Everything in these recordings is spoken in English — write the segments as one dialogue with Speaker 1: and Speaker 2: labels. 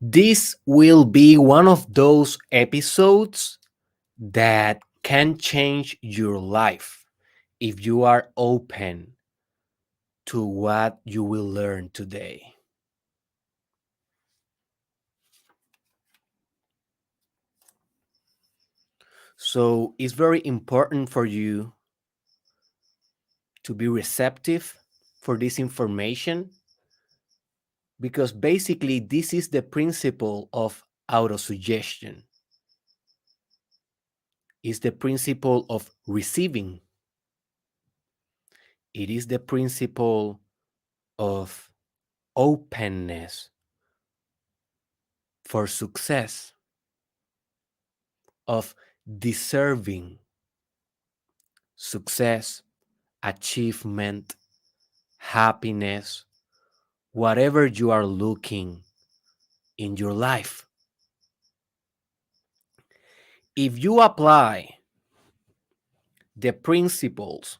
Speaker 1: This will be one of those episodes that can change your life if you are open to what you will learn today. So it's very important for you to be receptive for this information because basically this is the principle of autosuggestion. It's the principle of receiving. It is the principle of openness for success, of deserving success, achievement, happiness, whatever you are looking in your life. If you apply the principles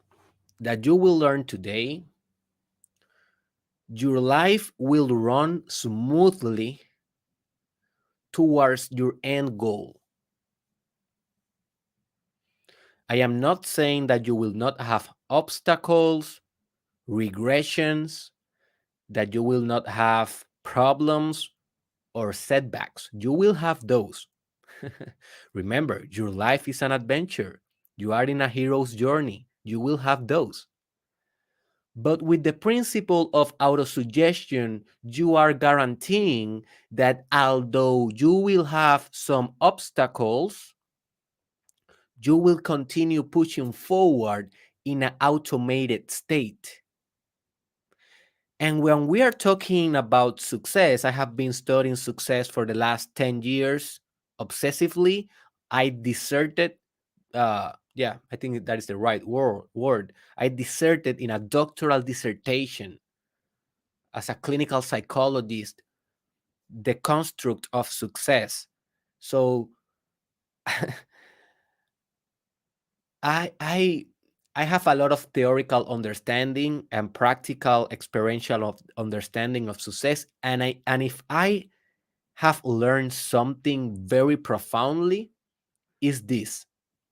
Speaker 1: that you will learn today, your life will run smoothly towards your end goal. I am not saying that you will not have obstacles, regressions, that you will not have problems or setbacks. You will have those. Remember, your life is an adventure. You are in a hero's journey. You will have those. But with the principle of autosuggestion, you are guaranteeing that although you will have some obstacles, you will continue pushing forward in an automated state. And when we are talking about success, I have been studying success for the last 10 years obsessively. I deserted, I think that is the right word. I deserted in a doctoral dissertation as a clinical psychologist, the construct of success. So I I I have a lot of theoretical understanding and practical experiential of understanding of success. And if I have learned something very profoundly, is this.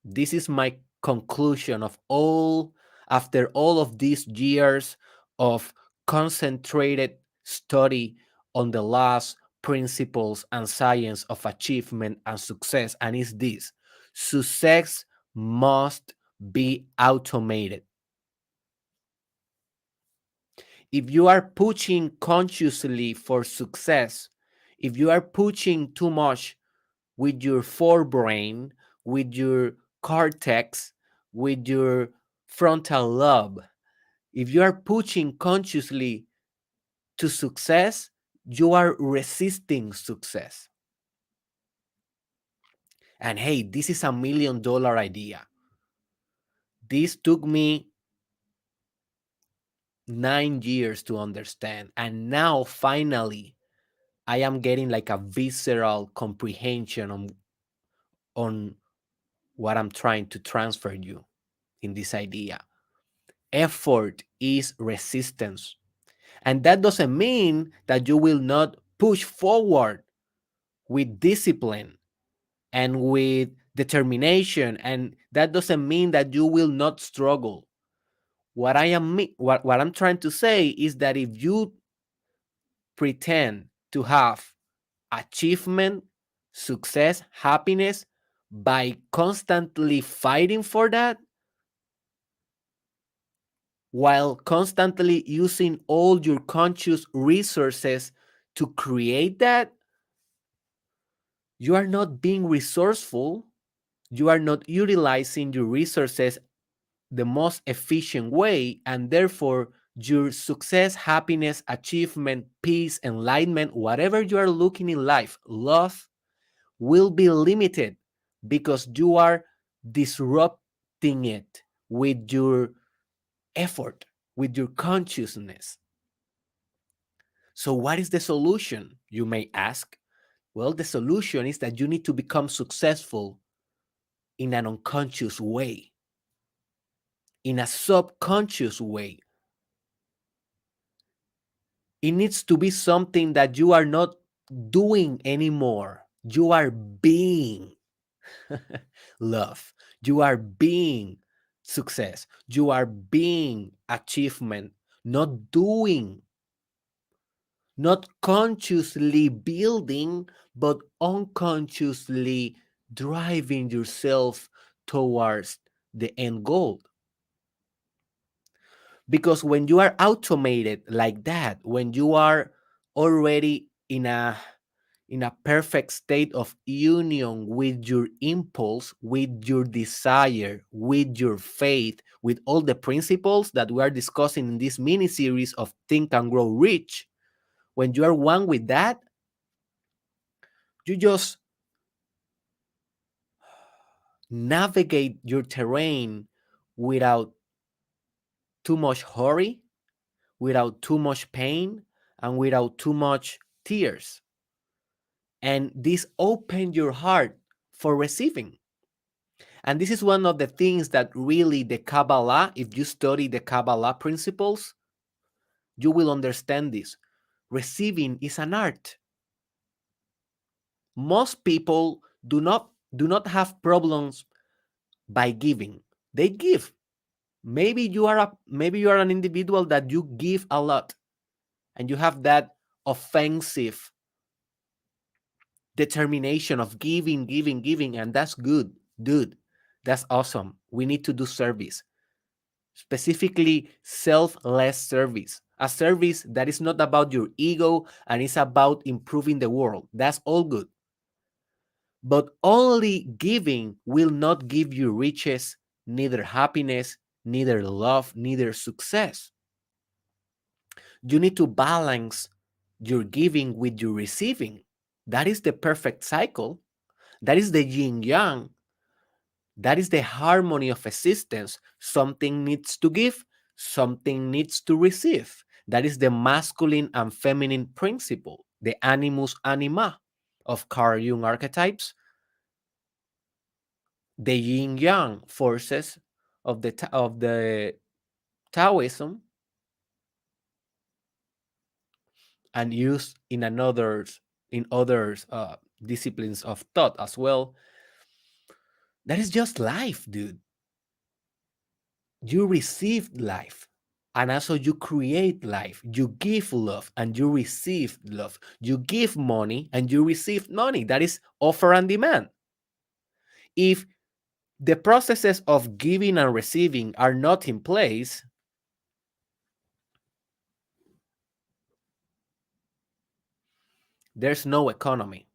Speaker 1: This is my conclusion of all after all of these years of concentrated study on the laws, principles, and science of achievement and success. And is this: success must be automated. If you are pushing consciously for success, if you are pushing too much with your forebrain, with your cortex, with your frontal lobe, if you are pushing consciously to success, you are resisting success. And hey, this is $1 million idea. This took me 9 years to understand. And now finally, I am getting like a visceral comprehension on what I'm trying to transfer you in this idea. Effort is resistance. And that doesn't mean that you will not push forward with discipline and with determination. And that doesn't mean that you will not struggle. What I'm trying to say is that if you pretend to have achievement, success, happiness by constantly fighting for that, while constantly using all your conscious resources to create that, you are not being resourceful. You are not utilizing your resources the most efficient way, and therefore your success, happiness, achievement, peace, enlightenment, whatever you are looking in life, love, will be limited because you are disrupting it with your effort, with your consciousness. So, what is the solution, you may ask? Well, the solution is that you need to become successful in an unconscious way, in a subconscious way. It needs to be something that you are not doing anymore. You are being love. You are being success. You are being achievement, not doing, not consciously building, but unconsciously driving yourself towards the end goal. Because when you are automated like that, when you are already in a perfect state of union with your impulse, with your desire, with your faith, with all the principles that we are discussing in this mini series of Think and Grow Rich, when you are one with that, you just navigate your terrain without too much hurry, without too much pain, and without too much tears. And this open your heart for receiving. And this is one of the things that really the Kabbalah, if you study the Kabbalah principles, you will understand this. Receiving is an art. Most people do not have problems by giving. They give. Maybe you are an individual that you give a lot and you have that offensive determination of giving, giving, giving, and that's good, dude. That's awesome. We need to do service, specifically selfless service, a service that is not about your ego and is about improving the world. That's all good. But only giving will not give you riches, neither happiness, neither love, neither success. You need to balance your giving with your receiving. That is the perfect cycle. That is the yin yang. That is the harmony of existence. Something needs to give, something needs to receive. That is the masculine and feminine principle, the animus anima of Carl Jung archetypes, the yin yang forces of the Taoism, and used in others disciplines of thought as well. That is just life, dude. You receive life, and also you create life. You give love and you receive love. You give money and you receive money. That is offer and demand. If the processes of giving and receiving are not in place, there's no economy.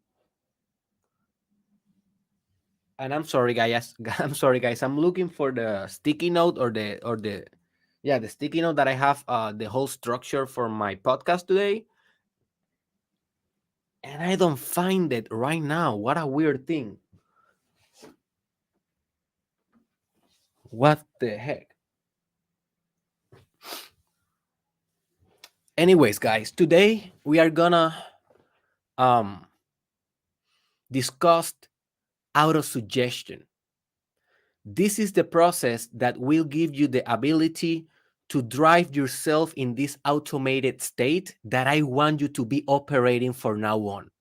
Speaker 1: And I'm sorry, guys. I'm sorry, guys. I'm looking for the sticky note the sticky note that I have the whole structure for my podcast today, and I don't find it right now. What a weird thing. What the heck? Anyways, guys, today we are gonna um discuss autosuggestion. This is the process that will give you the ability to drive yourself in this automated state that I want you to be operating for now on.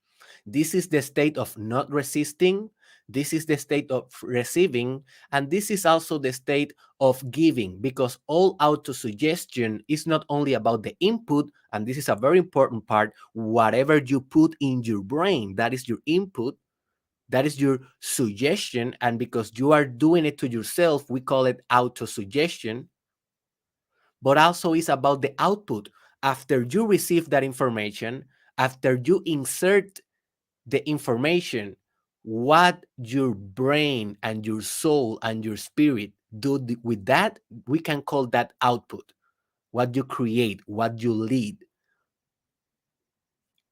Speaker 1: This is the state of not resisting. This is the state of receiving. And this is also the state of giving, because all autosuggestion is not only about the input, and this is a very important part. Whatever you put in your brain, that is your input, that is your suggestion. And because you are doing it to yourself, we call it autosuggestion. But also it's about the output. After you receive that information, after you insert the information, what your brain and your soul and your spirit do with that, we can call that output. What you create, what you lead,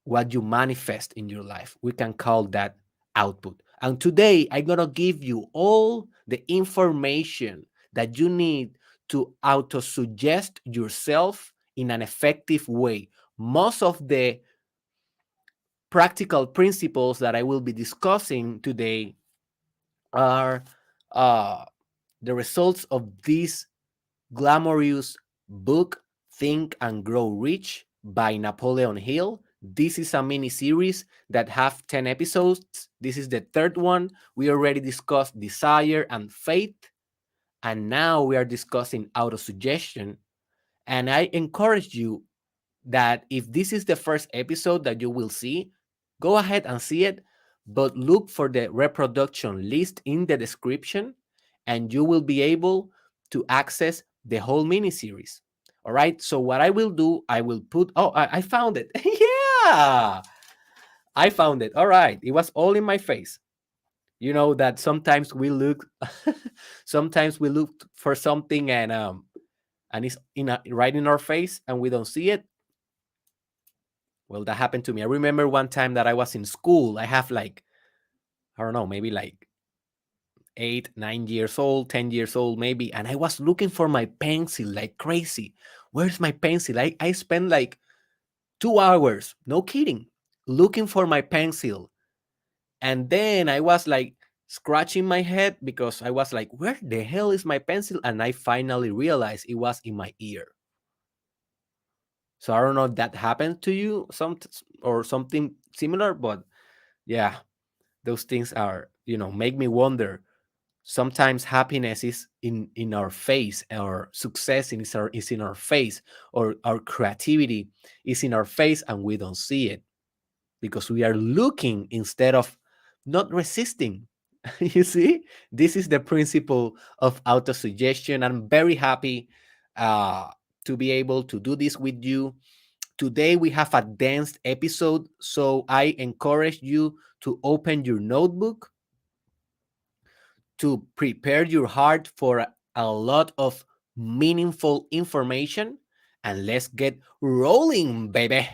Speaker 1: what you manifest in your life, we can call that output. And today I'm going to give you all the information that you need to auto-suggest yourself in an effective way. Most of the practical principles that I will be discussing today are uh, the results of this glamorous book, Think and Grow Rich by Napoleon Hill. This is a mini series that have 10 episodes. This is the third one. We already discussed desire and faith, and now we are discussing autosuggestion. And I encourage you that if this is the first episode that you will see, go ahead and see it, but look for the reproduction list in the description, and you will be able to access the whole mini series. All right. So what I will do, I will put. Oh, I found it. Yeah, I found it. All right. It was all in my face. You know that sometimes we look, sometimes we look for something and it's right in our face and we don't see it. Well, that happened to me. I remember one time that I was in school. I have like, I don't know, maybe like 8, 9 years old, 10 years old, maybe. And I was looking for my pencil like crazy. Where's my pencil? I spent like 2 hours, no kidding, looking for my pencil. And then I was like scratching my head because I was like, where the hell is my pencil? And I finally realized it was in my ear. So I don't know if that happened to you or something similar, but yeah, those things are, make me wonder. Sometimes happiness is in our face, our success is in our face, or our creativity is in our face, and we don't see it because we are looking instead of not resisting. You see, this is the principle of autosuggestion. I'm very happy uh, to be able to do this with you. Today we have a dense episode, so I encourage you to open your notebook, to prepare your heart for a lot of meaningful information, and let's get rolling, baby.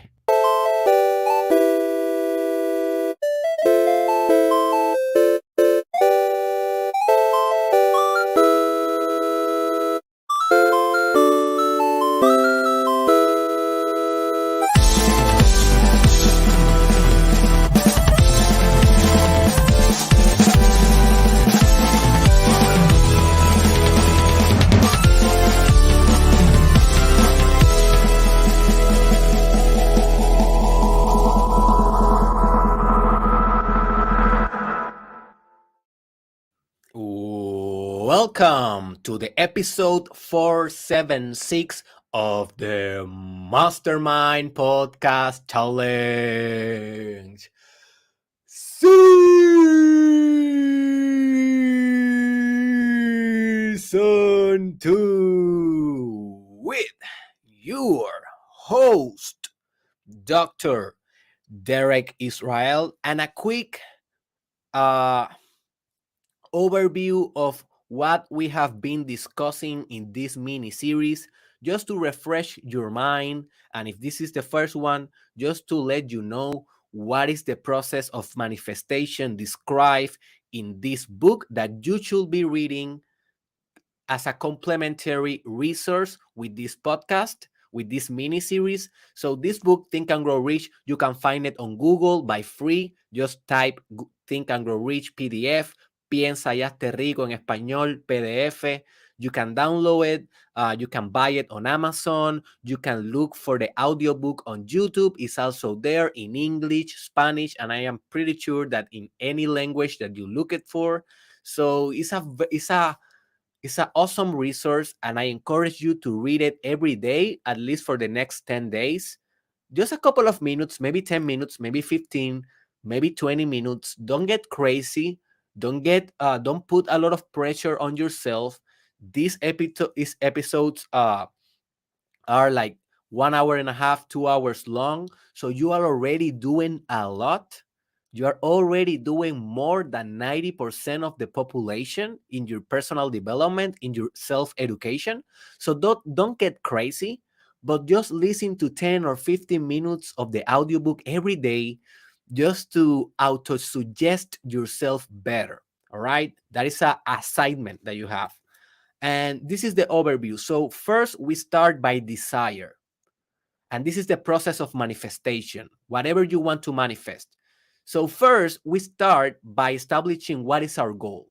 Speaker 1: Welcome to the episode 476 of the Mastermind Podcast Challenge. Season 2 with your host, Dr. Derek Israel, and a quick uh, overview of what we have been discussing in this mini series, just to refresh your mind. And if this is the first one, just to let you know what is the process of manifestation described in this book that you should be reading as a complementary resource with this podcast, with this mini series. So this book, Think and Grow Rich, you can find it on Google by free. Just type Think and Grow Rich PDF, Piensa y hazte rico en español, PDF. You can download it. You can buy it on Amazon. You can look for the audiobook on YouTube. It's also there in English, Spanish, and I am pretty sure that in any language that you look it for. So it's an awesome resource, and I encourage you to read it every day, at least for the next 10 days. Just a couple of minutes, maybe 10 minutes, maybe 15, maybe 20 minutes. Don't get crazy. Don't put a lot of pressure on yourself. These episodes are like 1 hour and a half, 2 hours long. So you are already doing a lot. You are already doing more than 90% of the population in your personal development, in your self-education. So don't get crazy, but just listen to 10 or 15 minutes of the audiobook every day, just to auto-suggest yourself better. All right. That is a assignment that you have. And this is the overview. So first we start by desire. And this is the process of manifestation, whatever you want to manifest. So first we start by establishing what is our goal.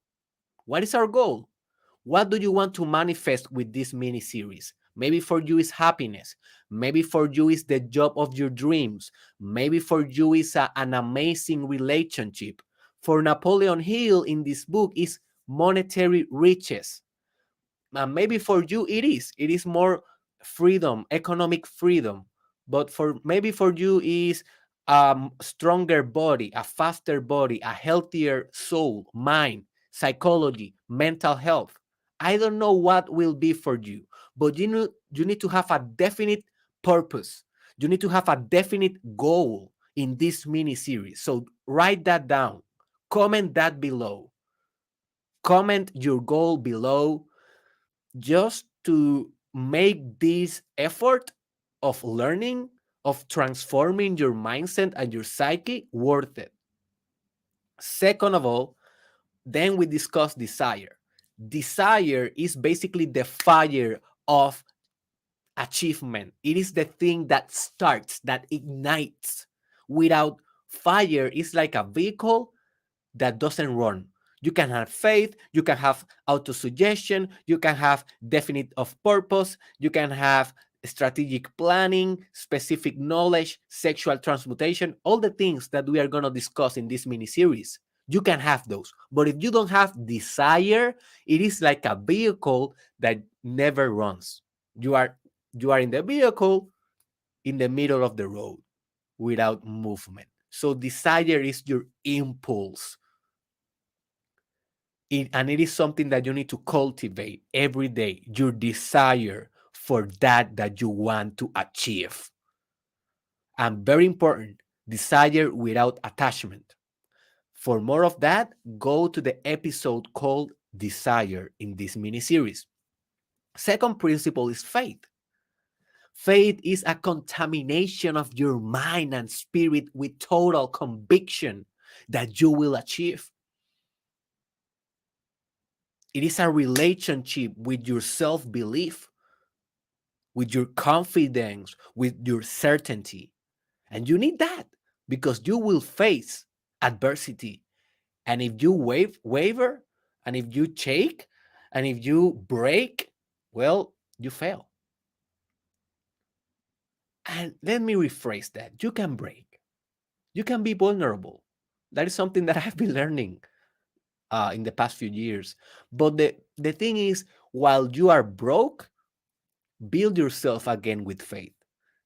Speaker 1: What is our goal? What do you want to manifest with this mini series? Maybe for you is happiness. Maybe for you is the job of your dreams. Maybe for you is an amazing relationship. For Napoleon Hill in this book is monetary riches. Maybe for you it is more freedom, economic freedom. But for maybe for you is stronger body, a faster body, a healthier soul, mind, psychology, mental health. I don't know what will be for you, but you need to have a definite purpose. You need to have a definite goal in this mini series. So write that down, comment that below, comment your goal below, just to make this effort of learning, of transforming your mindset and your psyche worth it. Second of all, then we discuss desire. Desire is basically the fire of achievement. It is the thing that starts, that ignites. Without fire, it's like a vehicle that doesn't run. You can have faith, you can have autosuggestion, you can have definite of purpose, you can have strategic planning, specific knowledge, sexual transmutation, all the things that we are going to discuss in this mini series. You can have those. But if you don't have desire, it is like a vehicle that never runs. You are in the vehicle in the middle of the road without movement. So desire is your impulse. And it is something that you need to cultivate every day, your desire for that you want to achieve. And very important, desire without attachment. For more of that, go to the episode called Desire in this mini series. Second principle is faith. Faith is a contamination of your mind and spirit with total conviction that you will achieve. It is a relationship with your self-belief, with your confidence, with your certainty. And you need that because you will face adversity. And if you waver, and if you shake, and if you break, well, you fail. And let me rephrase that. You can break. You can be vulnerable. That is something that I've been learning in the past few years. But the thing is, while you are broke, build yourself again with faith.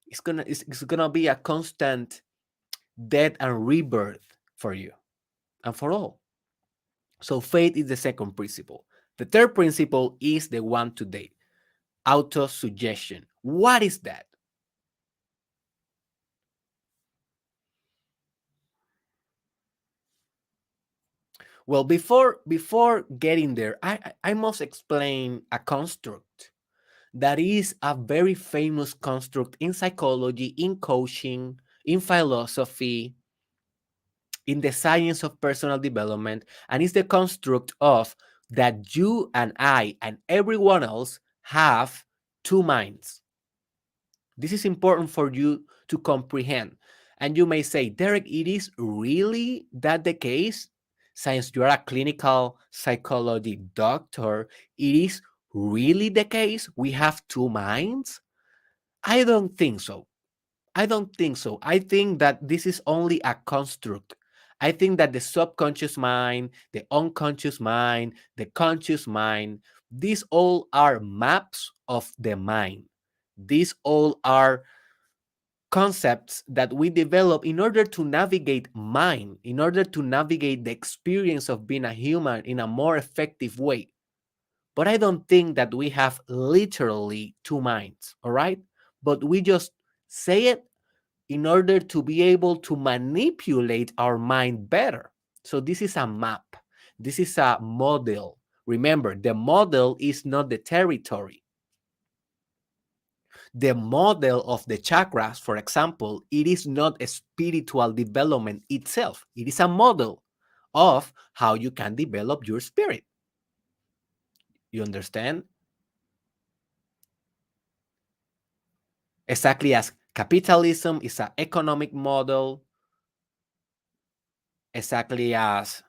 Speaker 1: It's gonna be a constant death and rebirth for you and for all. So faith is the second principle. The third principle is the one today, autosuggestion. What is that? Well, before getting there, I must explain a construct that is a very famous construct in psychology, in coaching, in philosophy, in the science of personal development, and it's the construct of that you and I and everyone else have two minds. This is important for you to comprehend. And you may say, Derek, it is really that the case? Since you are a clinical psychology doctor, it is really the case? We have two minds? I don't think so. I don't think so. I think that this is only a construct. I think that the subconscious mind, the unconscious mind, the conscious mind, these all are maps of the mind. These all are concepts that we develop in order to navigate mind, in order to navigate the experience of being a human in a more effective way. But I don't think that we have literally two minds, all right? But we just say it in order to be able to manipulate our mind better. So this is a map. This is a model. Remember, the model is not the territory. The model of the chakras, for example, it is not a spiritual development itself. It is a model of how you can develop your spirit. You understand? Exactly as capitalism is an economic model, exactly as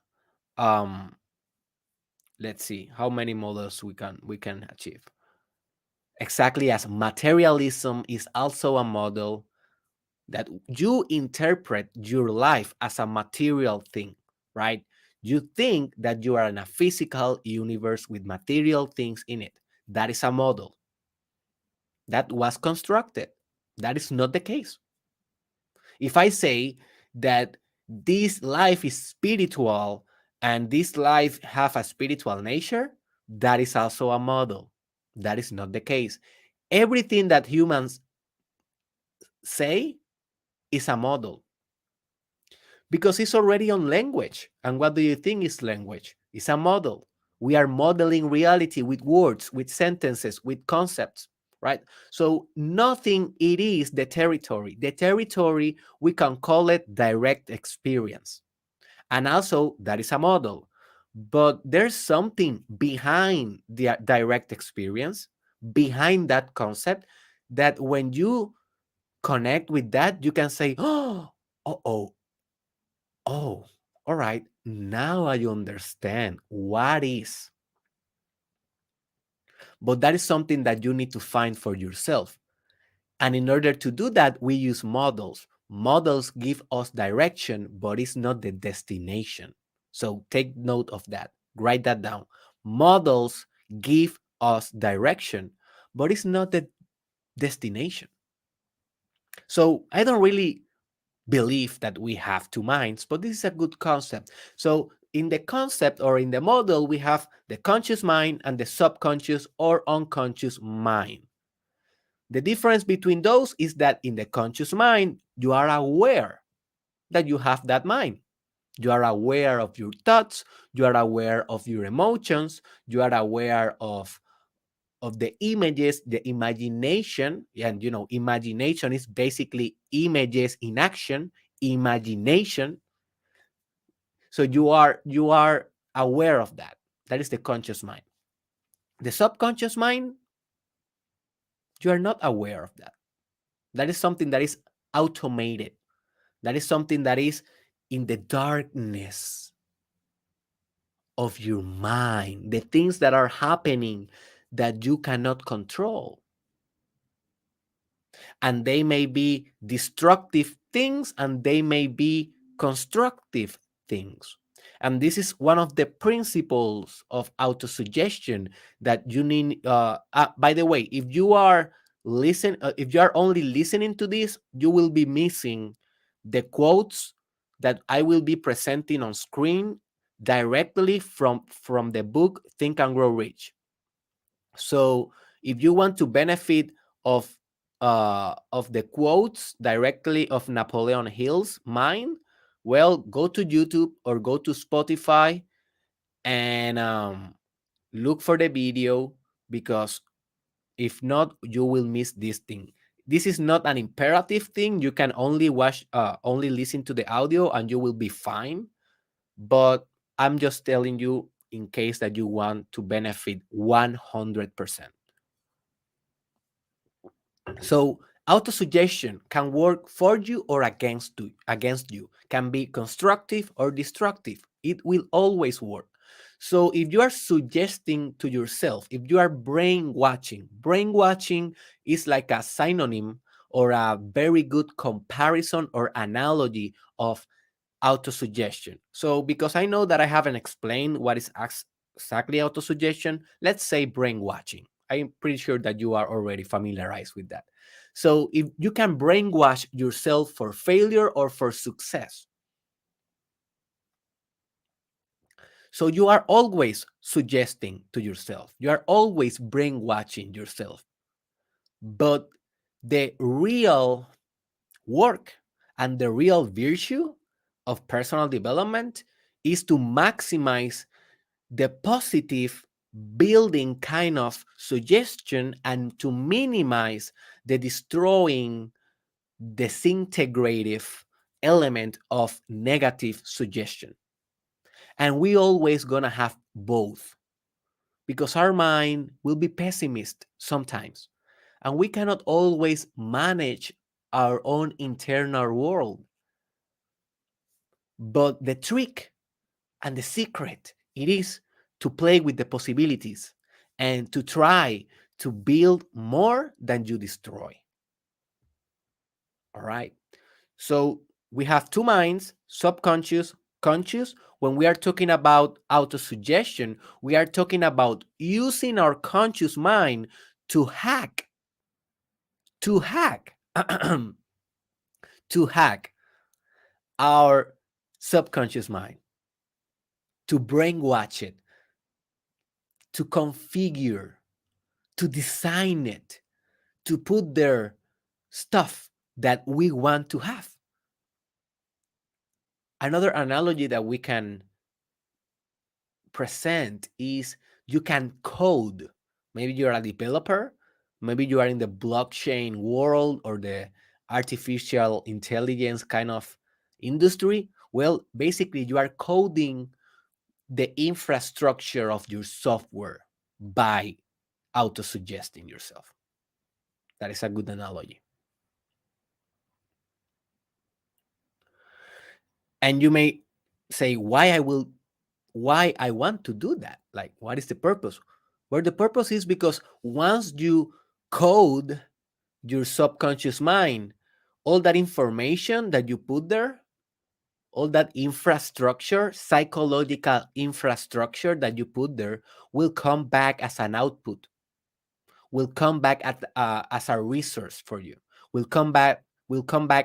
Speaker 1: let's see how many models we can achieve. Exactly as materialism is also a model that you interpret your life as a material thing, right? You think that you are in a physical universe with material things in it. That is a model that was constructed. That is not the case. If I say that this life is spiritual and this life have a spiritual nature, that is also a model. That is not the case. Everything that humans say is a model because it's already on language. And what do you think is language? It's a model. We are modeling reality with words, with sentences, with concepts, right? So nothing it is the territory. The territory, we can call it direct experience. And also that is a model. But there's something behind the direct experience, behind that concept, that when you connect with that, you can say, oh, oh, oh, all right, now I understand what is. But that is something that you need to find for yourself. And in order to do that, we use models. Models give us direction, but it's not the destination. So take note of that. Write that down. Models give us direction, but it's not the destination. So I don't really believe that we have two minds, but this is a good concept. So in the concept or in the model, we have the conscious mind and the subconscious or unconscious mind. The difference between those is that in the conscious mind, you are aware that you have that mind. You are aware of your thoughts, you are aware of your emotions, you are aware of the images, the imagination. And imagination is basically images in action, imagination. So you are aware of that. That is the conscious mind. The subconscious mind, you are not aware of that. That is something that is automated. That is something that is in the darkness of your mind, the things that are happening that you cannot control. And they may be destructive things and they may be constructive things. And this is one of the principles of autosuggestion that you need. By the way, if you are only listening to this, you will be missing the quotes that I will be presenting on screen directly from the book Think and Grow Rich. So if you want to benefit of the quotes directly of Napoleon Hill's mind, well, go to YouTube or go to Spotify and look for the video, because if not, you will miss this thing. This is not an imperative thing. You can only listen to the audio and you will be fine. But I'm just telling you in case that you want to benefit 100%. So autosuggestion can work for you or against you, can be constructive or destructive. It will always work. So if you are suggesting to yourself, if you are brainwashing is like a synonym or a very good comparison or analogy of autosuggestion. So because I know that I haven't explained what is exactly autosuggestion, let's say brainwashing. I'm pretty sure that you are already familiarized with that. So if you can brainwash yourself for failure or for success. So you are always suggesting to yourself. You are always brainwashing yourself. But the real work and the real virtue of personal development is to maximize the positive building kind of suggestion and to minimize the destroying, disintegrative element of negative suggestion. And we always gonna have both, because our mind will be pessimist sometimes and we cannot always manage our own internal world. But the trick and the secret, it is to play with the possibilities and to try to build more than you destroy. All right. So we have two minds, subconscious, conscious. When we are talking about autosuggestion, we are talking about using our conscious mind to hack, to hack, to hack our subconscious mind, to brainwash it, to configure, to design it, to put their stuff that we want to have. Another analogy that we can present is you can code. Maybe you're a developer, maybe you are in the blockchain world or the artificial intelligence kind of industry. Well, basically, you are coding the infrastructure of your software by auto-suggesting yourself. That is a good analogy. And you may say, why I want to do that? Like, what is the purpose? Well, the purpose is because once you code your subconscious mind, all that information that you put there, all that infrastructure, psychological infrastructure that you put there, will come back as an output, will come back as a resource for you, will come back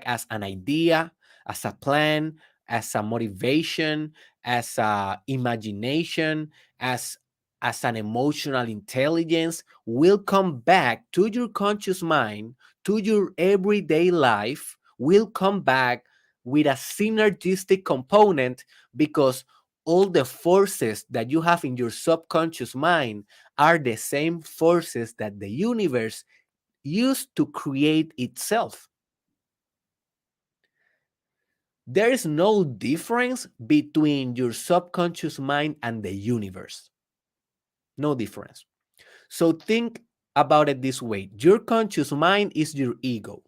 Speaker 1: as an idea, as a plan, as a motivation, as a imagination, as an emotional intelligence, will come back to your conscious mind, to your everyday life, will come back with a synergistic component, because all the forces that you have in your subconscious mind are the same forces that the universe used to create itself. There is no difference between your subconscious mind and the universe. No difference. So think about it this way. Your conscious mind is your ego.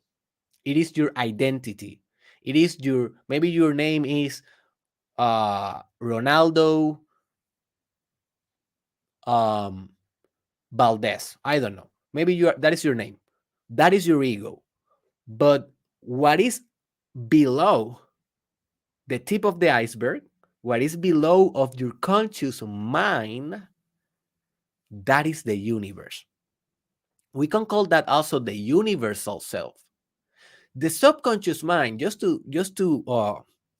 Speaker 1: It is your identity. It is your, maybe your name is Ronaldo Valdez. I don't know. Maybe that is your name. That is your ego. But what is below the tip of the iceberg, what is below of your conscious mind, that is the universe. We can call that also the universal self. The subconscious mind, just to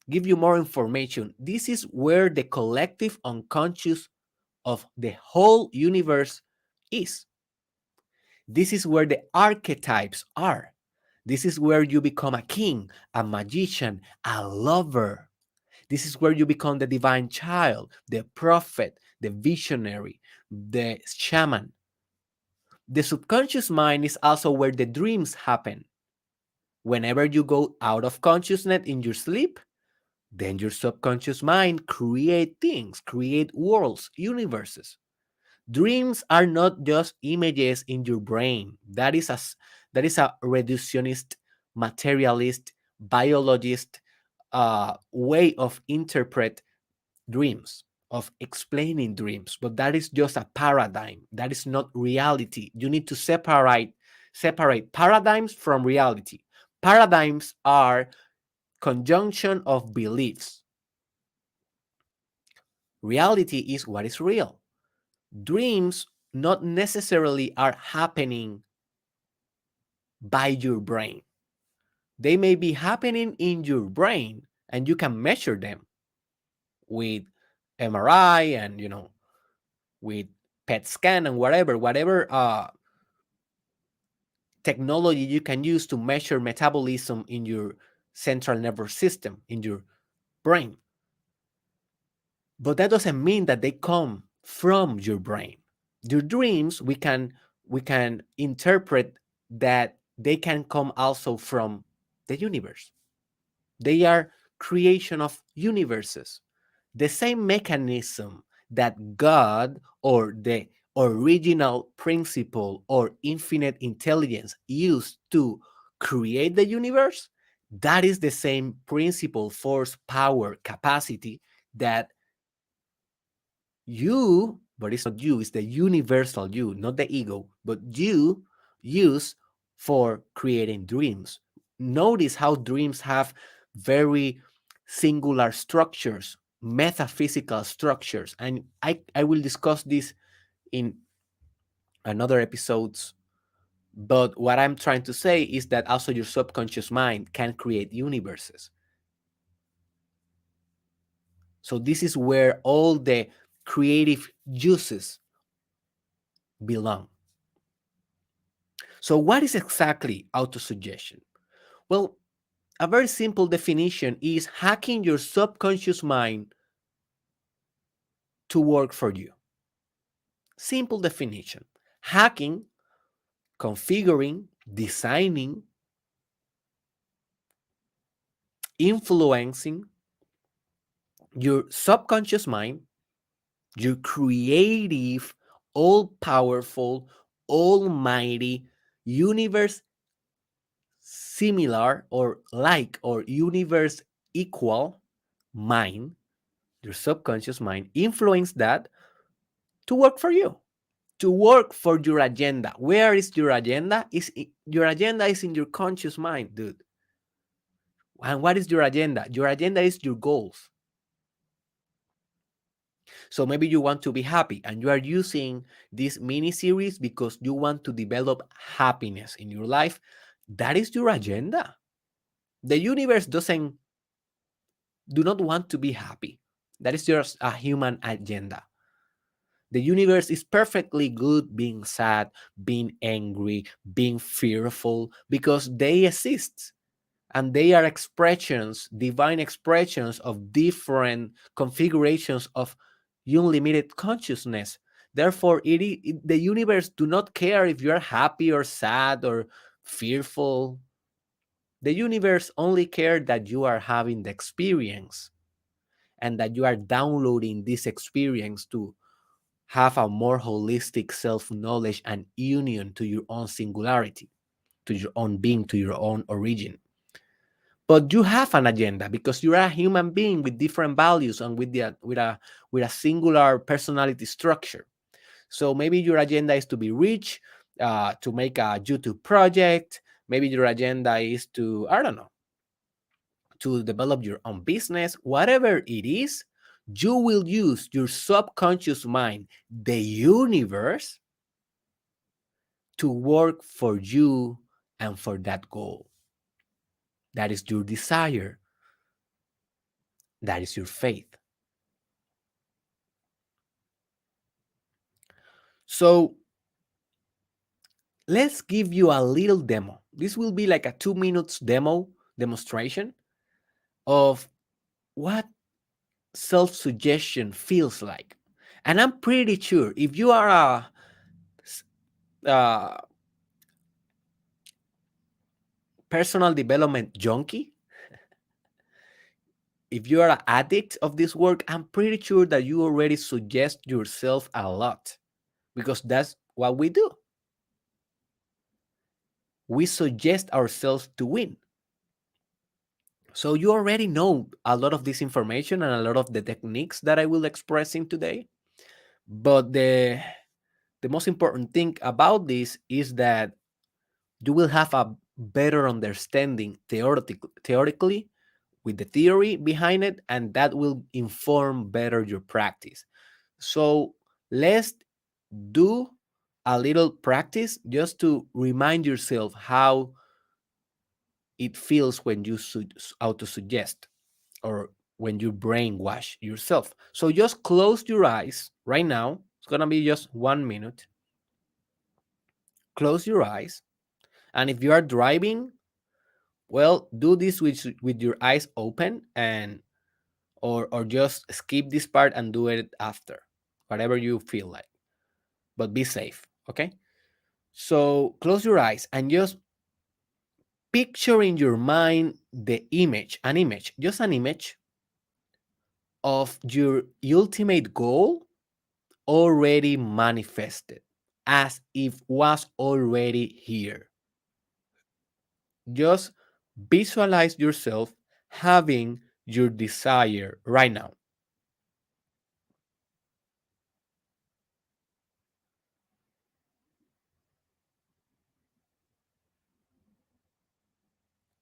Speaker 1: give you more information, this is where the collective unconscious of the whole universe is. This is where the archetypes are. This is where you become a king, a magician, a lover. This is where you become the divine child, the prophet, the visionary, the shaman. The subconscious mind is also where the dreams happen. Whenever you go out of consciousness in your sleep, then your subconscious mind create things, create worlds, universes. Dreams are not just images in your brain. That is a reductionist, materialist, biologist way of interpret dreams, of explaining dreams. But that is just a paradigm. That is not reality. You need to separate paradigms from reality. Paradigms are conjunction of beliefs. Reality is what is real. Dreams not necessarily are happening by your brain. They may be happening in your brain and you can measure them with MRI and with PET scan and whatever technology you can use to measure metabolism in your central nervous system, in your brain. But that doesn't mean that they come from your brain. Your dreams, we can interpret that they can come also from the universe. They are creation of universes. The same mechanism that God or the original principle or infinite intelligence used to create the universe, that is the same principle, force, power, capacity that you but it's not you, it's the universal you, not the ego, but you use for creating dreams. Notice how dreams have very singular structures, metaphysical structures. And I will discuss this in another episodes. But what I'm trying to say is that also your subconscious mind can create universes. So this is where all the creative juices belong. So what is exactly autosuggestion? Well, a very simple definition is hacking your subconscious mind to work for you. Simple definition. Hacking, configuring, designing, influencing your subconscious mind, your creative, all powerful, almighty, universe similar or like or universe equal mind, your subconscious mind, influence that to work for you, to work for your agenda. Where is your agenda? Your agenda is in your conscious mind, dude. And what is your agenda? Your agenda is your goals. So maybe you want to be happy and you are using this mini series because you want to develop happiness in your life. That is your agenda. The universe doesn't do not want to be happy. That is just a human agenda. The universe is perfectly good being sad, being angry, being fearful because they exist and they are expressions, divine expressions of different configurations of unlimited consciousness. Therefore, the universe do not care if you are happy or sad or fearful. The universe only care that you are having the experience and that you are downloading this experience to have a more holistic self-knowledge and union to your own singularity, to your own being, to your own origin. But you have an agenda because you're a human being with different values and with a singular personality structure. So maybe your agenda is to be rich, to make a YouTube project. Maybe your agenda is to, I don't know, to develop your own business. Whatever it is, you will use your subconscious mind, the universe, to work for you and for that goal. That is your desire. That is your faith. So let's give you a little demo. This will be like a 2 minutes demonstration of what self-suggestion feels like. And I'm pretty sure if you are a personal development junkie, if you are an addict of this work, I'm pretty sure that you already suggest yourself a lot because that's what we do. We suggest ourselves to win. So you already know a lot of this information and a lot of the techniques that I will express in today. But the most important thing about this is that you will have a better understanding theoretically with the theory behind it, and that will inform better your practice. So let's do a little practice just to remind yourself how it feels when you auto suggest or when you brainwash yourself. So just close your eyes right now. It's gonna be just 1 minute. Close your eyes. And if you are driving, well, do this with your eyes open and or just skip this part and do it after, whatever you feel like. But be safe, okay? So close your eyes and just picture in your mind the image, just an image of your ultimate goal already manifested, as if was already here. Just visualize yourself having your desire right now.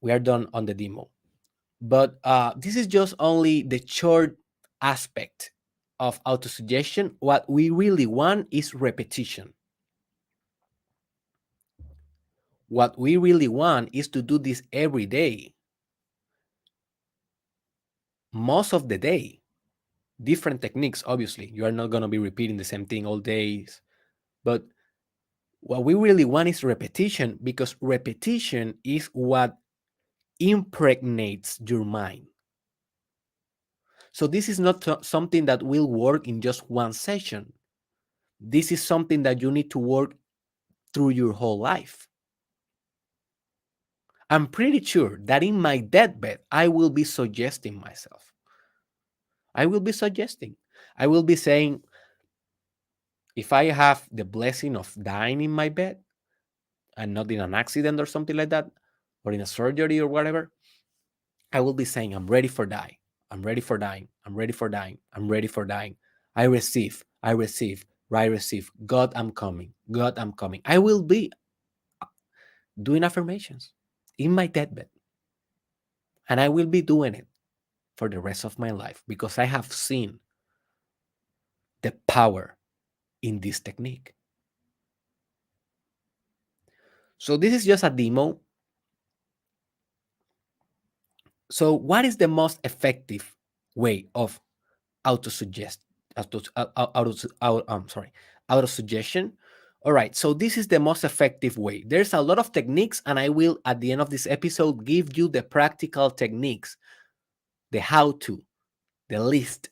Speaker 1: We are done on the demo. But this is just only the short aspect of autosuggestion. What we really want is repetition. What we really want is to do this every day, most of the day. Different techniques, obviously. You are not going to be repeating the same thing all days. But what we really want is repetition, because repetition is what impregnates your mind. So this is not something that will work in just one session. This is something that you need to work through your whole life. I'm pretty sure that in my deathbed, I will be suggesting myself. I will be suggesting. I will be saying, if I have the blessing of dying in my bed and not in an accident or something like that, or in a surgery or whatever, I will be saying, I'm ready for dying. I'm ready for dying. I'm ready for dying. I'm ready for dying. I receive. I receive. I receive. God, I'm coming. God, I'm coming. I will be doing affirmations in my deathbed. And I will be doing it for the rest of my life because I have seen the power in this technique. So this is just a demo. So what is the most effective way of auto-suggest, auto-suggestion? All right, so this is the most effective way. There's a lot of techniques, and I will, at the end of this episode, give you the practical techniques, the how-to, the list.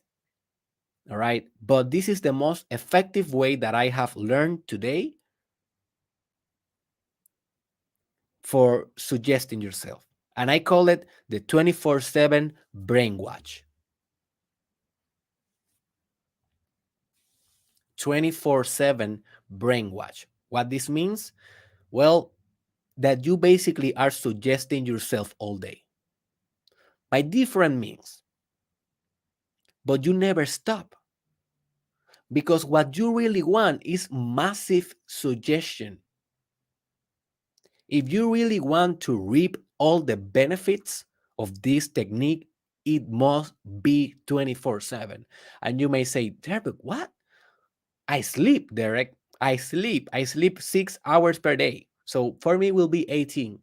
Speaker 1: All right, but this is the most effective way that I have learned today for suggesting yourself. And I call it the 24/7 brain watch. 24/7 brain watch. What this means? Well, that you basically are suggesting yourself all day by different means, but you never stop, because what you really want is massive suggestion. If you really want to reap all the benefits of this technique, it must be 24/7. And you may say, Derek, what? I sleep, Derek. I sleep. I sleep 6 hours per day. So for me, it will be 18.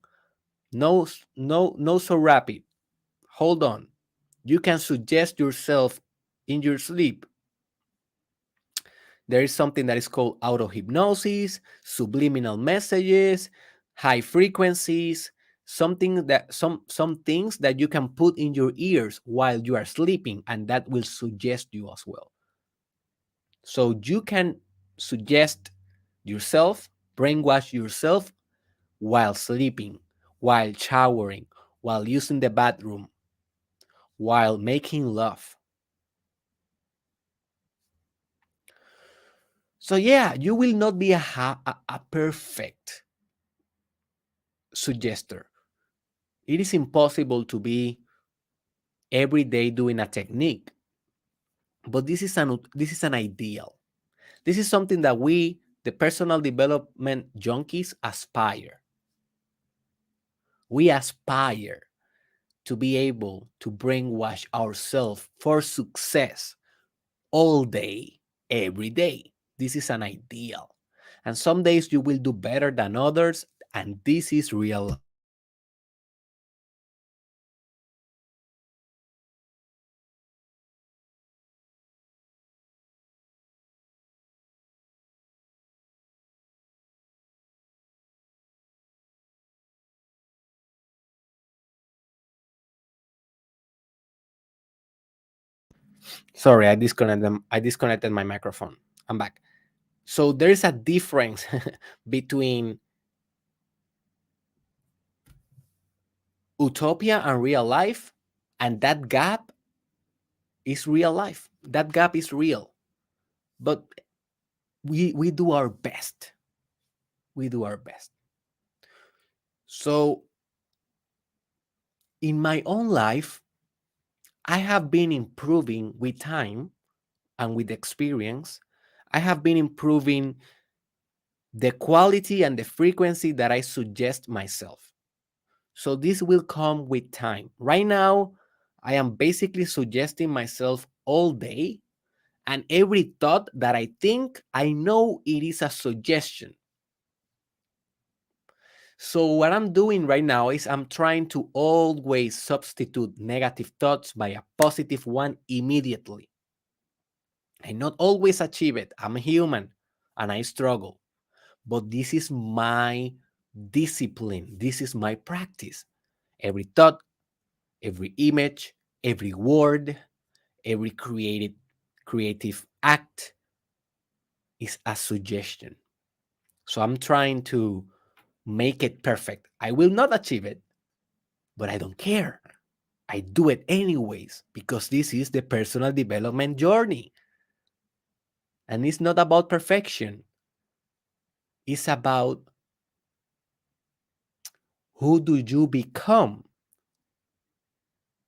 Speaker 1: No, no, so rapid. Hold on. You can suggest yourself in your sleep. There is something that is called auto hypnosis, subliminal messages, high frequencies, something that some things that you can put in your ears while you are sleeping, and that will suggest you as well. So you can suggest yourself, brainwash yourself while sleeping, while showering, while using the bathroom, while making love. So yeah, you will not be a perfect suggester. It is impossible to be every day doing a technique, but this is an ideal. This is something that we, the personal development junkies, aspire. We aspire to be able to brainwash ourselves for success all day, every day. This is an ideal. And some days you will do better than others, and this is real life. Sorry, I disconnected my microphone. I'm back. So there is a difference between utopia and real life, and that gap is real life. That gap is real. But we do our best. We do our best. So in my own life, I have been improving with time and with experience. I have been improving the quality and the frequency that I suggest myself. So this will come with time. Right now, I am basically suggesting myself all day, and every thought that I think, I know it is a suggestion. So what I'm doing right now is I'm trying to always substitute negative thoughts by a positive one immediately. I not always achieve it. I'm human and I struggle. But this is my discipline. This is my practice. Every thought, every image, every word, every creative act is a suggestion. So I'm trying to make it perfect. I will not achieve it, but I don't care. I do it anyways because this is the personal development journey. And it's not about perfection. It's about who do you become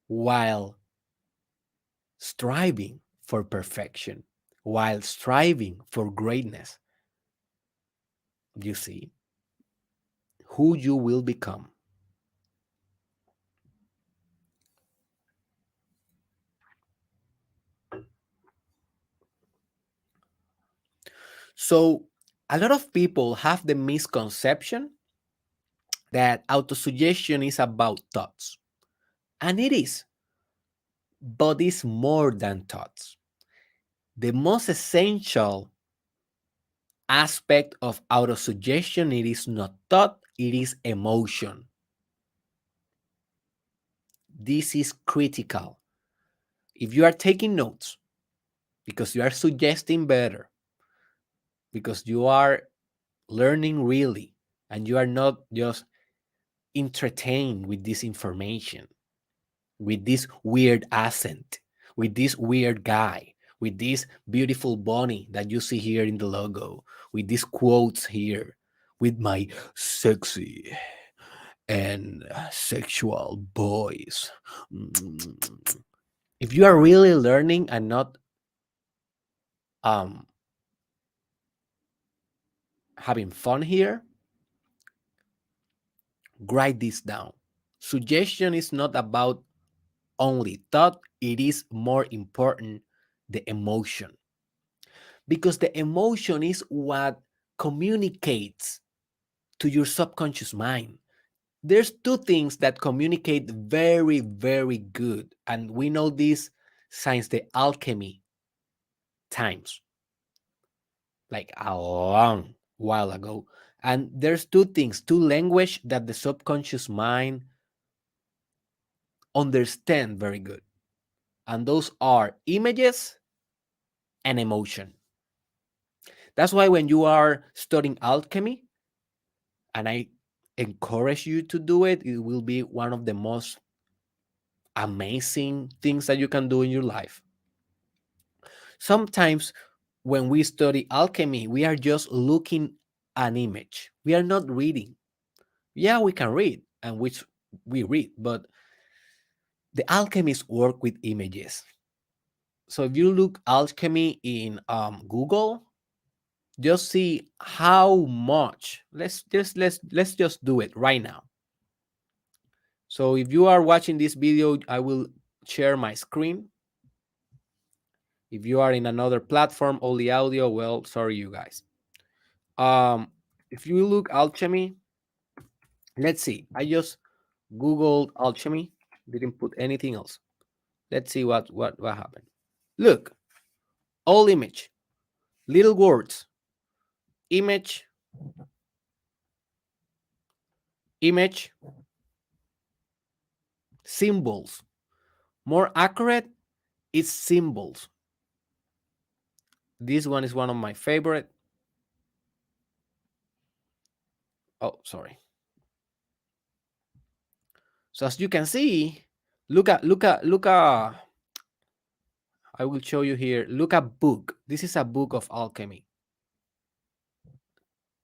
Speaker 1: while striving for perfection, while striving for greatness. You see, who you will become. So, a lot of people have the misconception that autosuggestion is about thoughts. And it is, but it's more than thoughts. The most essential aspect of autosuggestion, it is not thought, it is emotion. This is critical. If you are taking notes because you are suggesting better, because you are learning really, and you are not just entertained with this information, with this weird accent, with this weird guy, with this beautiful bunny that you see here in the logo, with these quotes here, with my sexy and sexual voice. If you are really learning and not um, having fun here, write this down. Suggestion is not about only thought, it is more important the emotion. Because the emotion is what communicates to your subconscious mind. There's two things that communicate very, very good. And we know this since the alchemy times, like a long while ago. And there's two things, two language that the subconscious mind understand very good. And those are images and emotion. That's why when you are studying alchemy, and I encourage you to do it, it will be one of the most amazing things that you can do in your life. Sometimes when we study alchemy, we are just looking an image. We are not reading. Yeah, we can read, and which we read, but the alchemists work with images. So if you look alchemy in Google, just see how much. Let's just do it right now. So if you are watching this video, I will share my screen. If you are in another platform, only audio, well, sorry, you guys. If you look alchemy, let's see. I just Googled alchemy, didn't put anything else. Let's see what happened. Look, all image, little words, image, image, symbols. More accurate, it's symbols. This one is one of my favorite. Oh, sorry. So as you can see, look at. I will show you here. Look at book. This is a book of alchemy.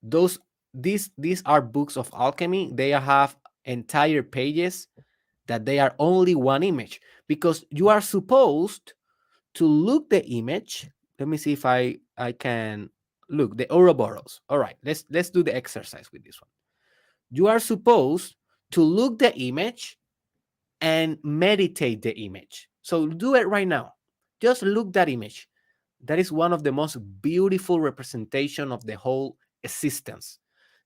Speaker 1: Those these are books of alchemy. They have entire pages that they are only one image because you are supposed to look the image. Let me see if I can look the Ouroboros. All right, let's do the exercise with this one. You are supposed to look the image and meditate the image. So do it right now. Just look that image. That is one of the most beautiful representation of the whole existence.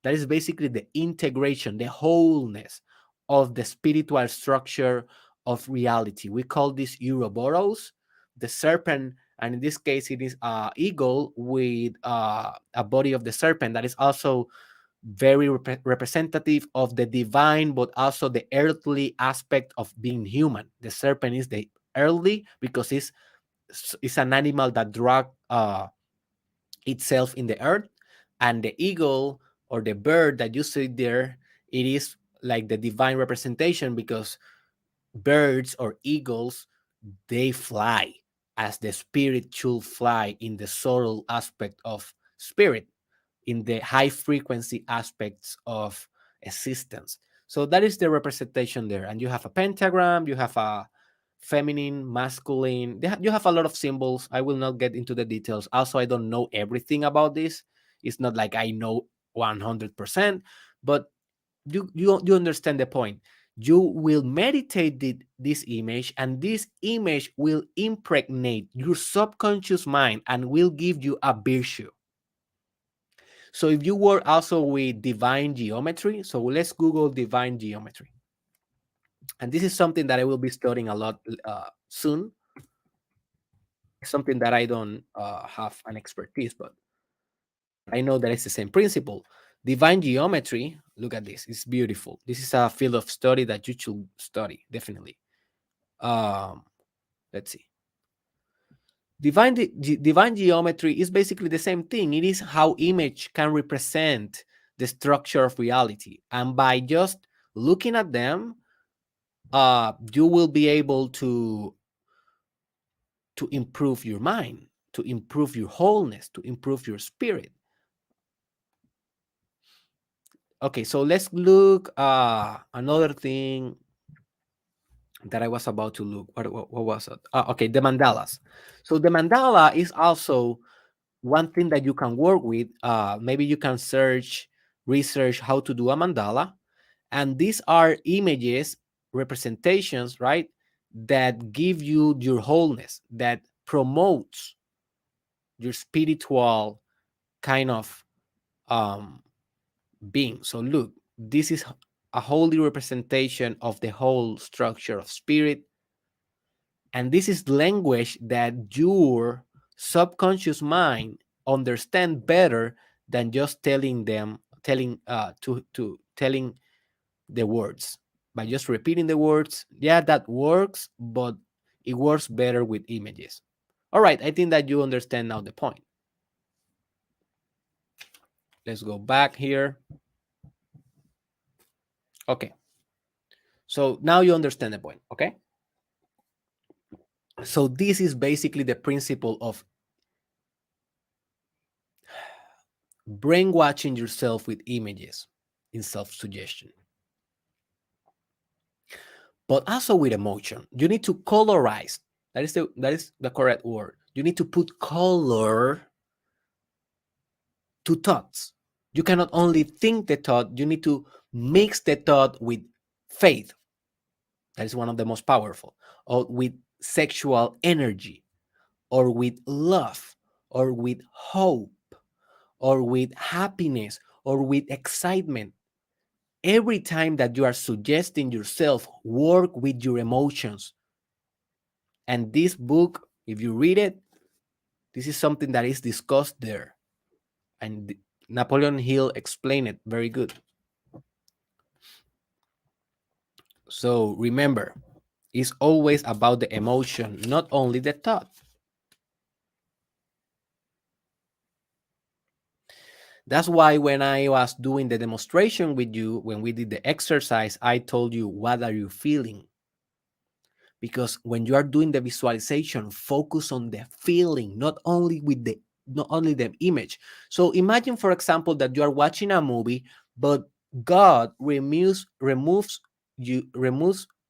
Speaker 1: That is basically the integration, the wholeness of the spiritual structure of reality. We call this Ouroboros, the serpent, and in this case, it is eagle with a body of the serpent that is also very representative of the divine, but also the earthly aspect of being human. The serpent is the earthly because it's an animal that drag itself in the earth, and the eagle or the bird that you see there, it is like the divine representation because birds or eagles, they fly as the spirit should fly in the subtle aspect of spirit, in the high frequency aspects of existence. So that is the representation there. And you have a pentagram, you have a feminine, masculine, you have a lot of symbols. I will not get into the details. Also, I don't know everything about this. It's not like I know 100%, but you understand the point. You will meditate this image, and this image will impregnate your subconscious mind and will give you a virtue. So if you work also with divine geometry, so let's Google divine geometry. And this is something that I will be studying a lot soon. Something that I don't have an expertise, but I know that it's the same principle. Divine geometry, look at this, it's beautiful. This is a field of study that you should study, definitely. Um, let's see. Divine geometry is basically the same thing. It is how image can represent the structure of reality. And by just looking at them, you will be able to improve your mind, to improve your wholeness, to improve your spirit. Okay, so let's look another thing that I was about to look. What was it? Okay, the mandalas. So the mandala is also one thing that you can work with. Maybe you can research how to do a mandala. And these are images, representations, right? That give you your wholeness, that promotes your spiritual kind of um, being. So look, this is a holy representation of the whole structure of spirit. And this is language that your subconscious mind understand better than just telling the words. By just repeating the words, yeah, that works, but it works better with images. All right, I think that you understand now the point. Let's go back here. Okay. So now you understand the point, okay? So this is basically the principle of brainwashing yourself with images in self-suggestion. But also with emotion. You need to colorize. That is the correct word. You need to put color to thoughts. You cannot only think the thought, you need to mix the thought with faith. That is one of the most powerful. Or with sexual energy, or with love, or with hope, or with happiness, or with excitement. Every time that you are suggesting yourself, work with your emotions. And this book, if you read it, this is something that is discussed there. And Napoleon Hill explained it very good. So remember, it's always about the emotion, not only the thought. That's why when I was doing the demonstration with you, when we did the exercise, I told you, what are you feeling? Because when you are doing the visualization, focus on the feeling, not only the image. So imagine, for example, that you are watching a movie, but God removes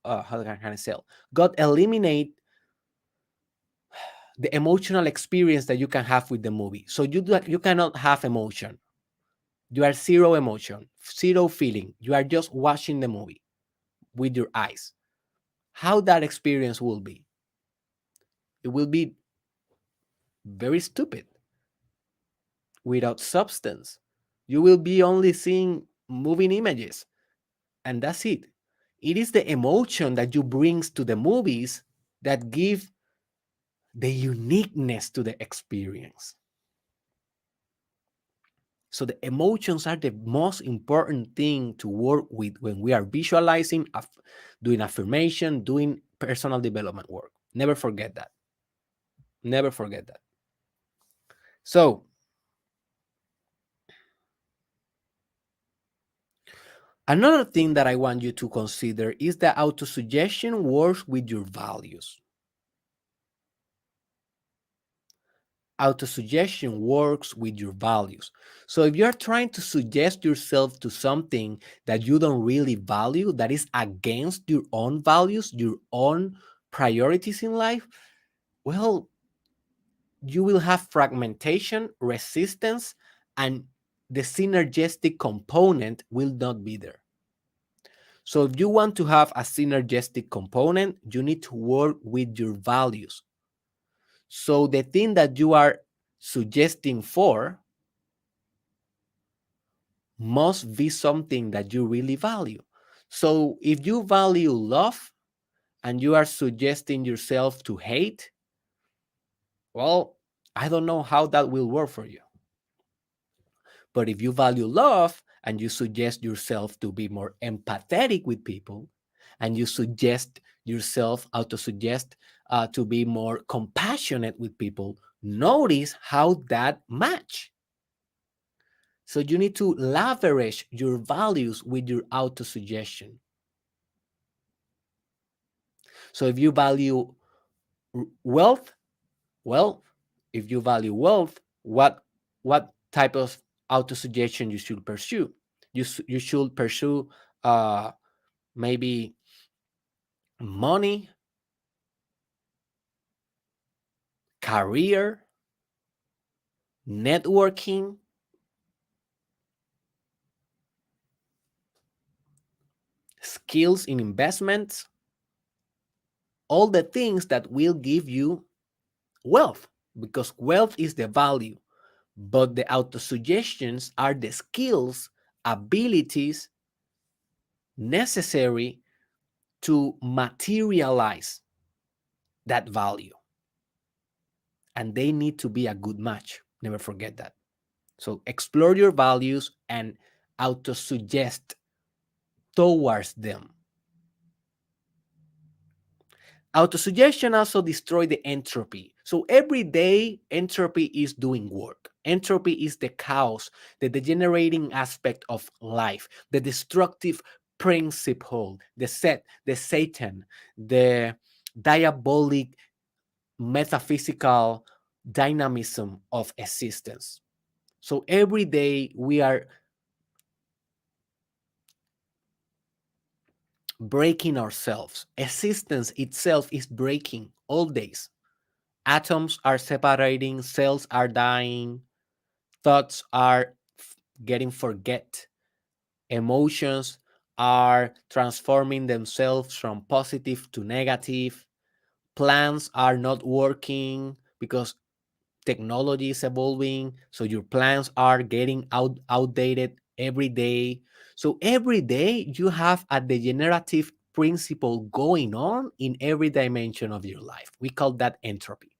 Speaker 1: how can I say? God eliminate the emotional experience that you can have with the movie. So you cannot have emotion. You are zero emotion, zero feeling. You are just watching the movie with your eyes. How that experience will be? It will be very stupid, without substance. You will be only seeing moving images, and that's it. It is the emotion that you brings to the movies that give the uniqueness to the experience. So the emotions are the most important thing to work with when we are visualizing, doing affirmation, doing personal development work. Never forget that. Never forget that. So another thing that I want you to consider is that autosuggestion works with your values. Autosuggestion works with your values. So if you're trying to suggest yourself to something that you don't really value, that is against your own values, your own priorities in life, well, you will have fragmentation, resistance, and the synergistic component will not be there. So if you want to have a synergistic component, you need to work with your values. So the thing that you are suggesting for must be something that you really value. So if you value love and you are suggesting yourself to hate, well, I don't know how that will work for you. But if you value love and you suggest yourself to be more empathetic with people, and you suggest yourself, auto-suggest to be more compassionate with people, notice how that match. So you need to leverage your values with your auto-suggestion. So if you value wealth, well, if you value wealth, what type of auto-suggestion you should pursue? You should pursue uh, maybe money, career, networking, skills in investments, all the things that will give you wealth, because wealth is the value, but the autosuggestions are the skills, abilities necessary to materialize that value. And they need to be a good match. Never forget that. So explore your values and auto-suggest towards them. Autosuggestion also destroy the entropy. So every day, entropy is doing work. Entropy is the chaos, the degenerating aspect of life, the destructive principle, the Satan, the diabolic metaphysical dynamism of existence. So every day we are breaking ourselves. Existence itself is breaking all days. Atoms are separating, cells are dying, thoughts are getting forget, emotions are transforming themselves from positive to negative, plans are not working because technology is evolving, so your plans are getting outdated every day. So every day you have a degenerative principle going on in every dimension of your life. We call that entropy.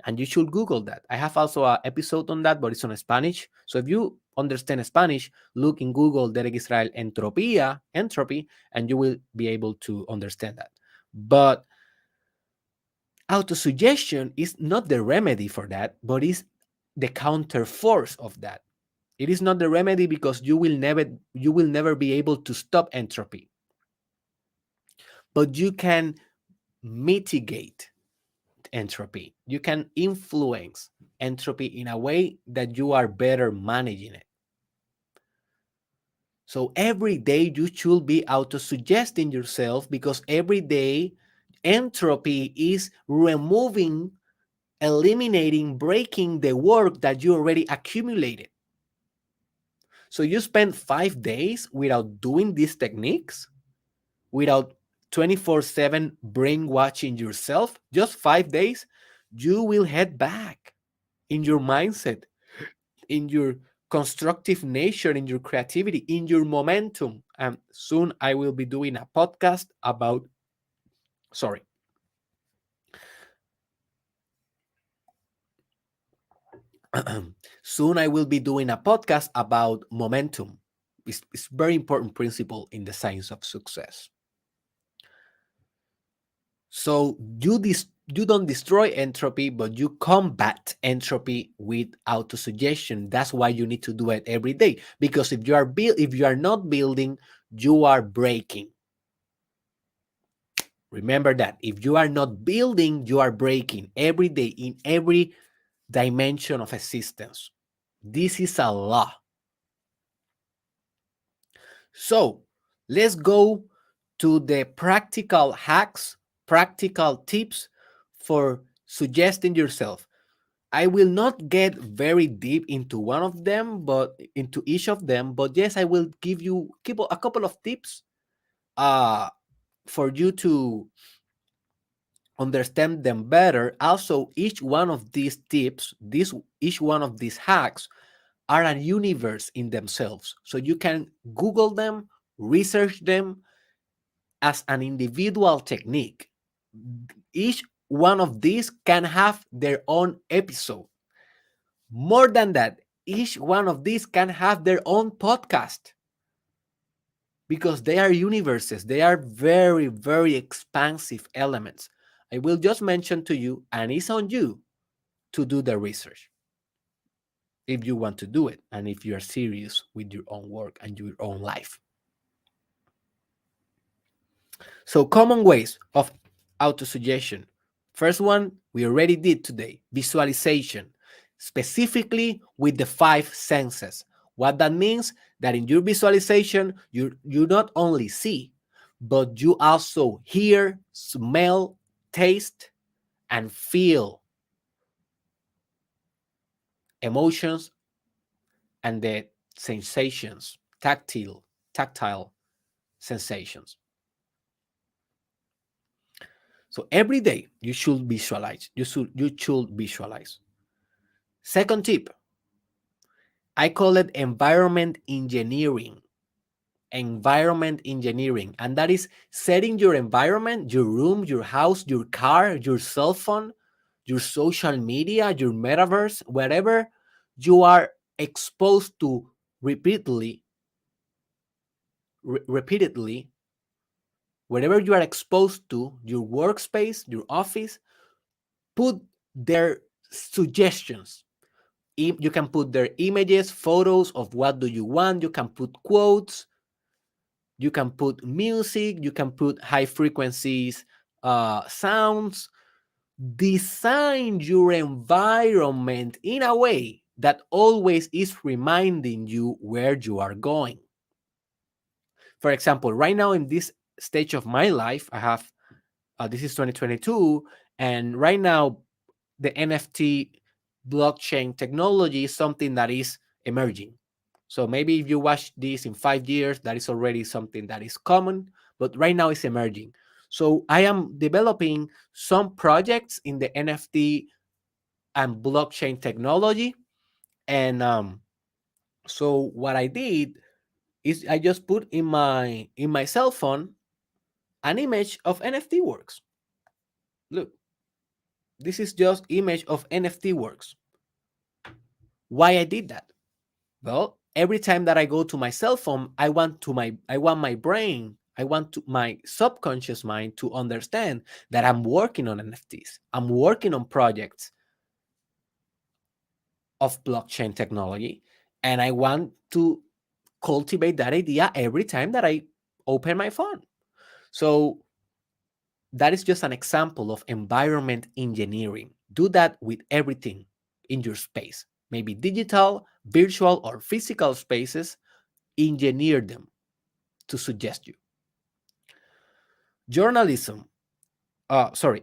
Speaker 1: And you should Google that. I have also an episode on that, but it's on Spanish. So if you understand Spanish, look in Google Derek Israel entropía, entropy, and you will be able to understand that. But autosuggestion is not the remedy for that, but is the counter force of that. It is not the remedy because you will never be able to stop entropy, but you can mitigate entropy. You can influence entropy in a way that you are better managing it. So every day you should be auto-suggesting yourself, because every day entropy is removing, eliminating, breaking the work that you already accumulated. So you spend 5 days without doing these techniques, without 24/7 brainwashing yourself, just 5 days, you will head back in your mindset, in your constructive nature, in your creativity, in your momentum. And soon I will be doing a podcast about, sorry, soon I will be doing a podcast about momentum. It's very important principle in the science of success. So you don't destroy entropy, but you combat entropy with autosuggestion. That's why you need to do it every day. Because if you are not building, you are breaking. Remember that. If you are not building, you are breaking every day in every dimension of existence. This is a law. So let's go to the practical hacks, practical tips for suggesting yourself. I will not get very deep into one of them, but into each of them. But yes, I will give you a couple of tips uh, for you to understand them better. Also, each one of these tips, each one of these hacks are a universe in themselves. So you can Google them, research them as an individual technique. Each one of these can have their own episode. More than that, each one of these can have their own podcast because they are universes. They are very, very expansive elements. I will just mention to you, and it's on you to do the research if you want to do it and if you are serious with your own work and your own life. So, common ways of autosuggestion. First one, we already did today, visualization, specifically with the five senses. What that means that in your visualization, you not only see, but you also hear, smell, taste, and feel emotions and the sensations, tactile sensations. So every day you should visualize. You should visualize. Second tip, I call it environment engineering. Environment engineering. And that is setting your environment, your room, your house, your car, your cell phone, your social media, your metaverse, wherever you are exposed to repeatedly, wherever you are exposed to, your workspace, your office, put their suggestions. You can put their images, photos of what do you want. You can put quotes. You can put music. You can put high frequencies, sounds. Design your environment in a way that always is reminding you where you are going. For example, right now in this stage of my life, I have this is 2022, and right now the NFT blockchain technology is something that is emerging. So maybe if you watch this in 5 years, that is already something that is common, but right now it's emerging. So I am developing some projects in the NFT and blockchain technology. And so what I did is I just put in my cell phone an image of NFT works. Look, this is just image of NFT works. Why I did that? Well, every time that I go to my cell phone, I want my brain, I want my subconscious mind to understand that I'm working on NFTs. I'm working on projects of blockchain technology, and I want to cultivate that idea every time that I open my phone. So that is just an example of environment engineering. Do that with everything in your space, maybe digital, virtual, or physical spaces. Engineer them to suggest you. Journalism. Sorry,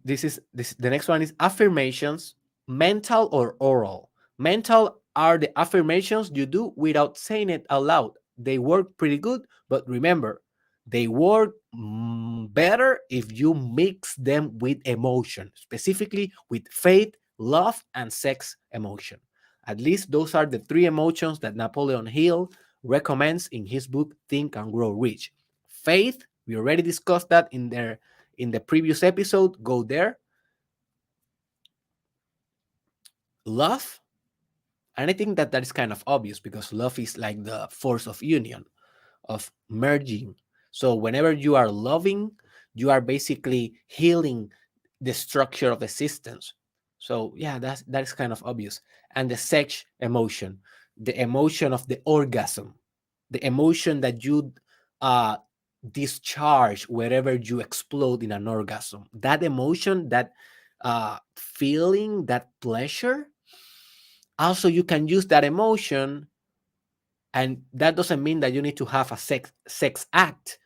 Speaker 1: this. The next one is affirmations, mental or oral. Mental are the affirmations you do without saying it out loud. They work pretty good, but remember, they work better if you mix them with emotion, specifically with faith, love, and sex emotion. At least those are the three emotions that Napoleon Hill recommends in his book Think and Grow Rich. Faith, we already discussed that in the previous episode. Go there. Love, and I think that that is kind of obvious because love is like the force of union, of merging. So whenever you are loving, you are basically healing the structure of existence. So yeah, that is kind of obvious. And the sex emotion, the emotion of the orgasm, the emotion that you uh, discharge wherever you explode in an orgasm. That emotion, that feeling, that pleasure. Also, you can use that emotion, and that doesn't mean that you need to have a sex act.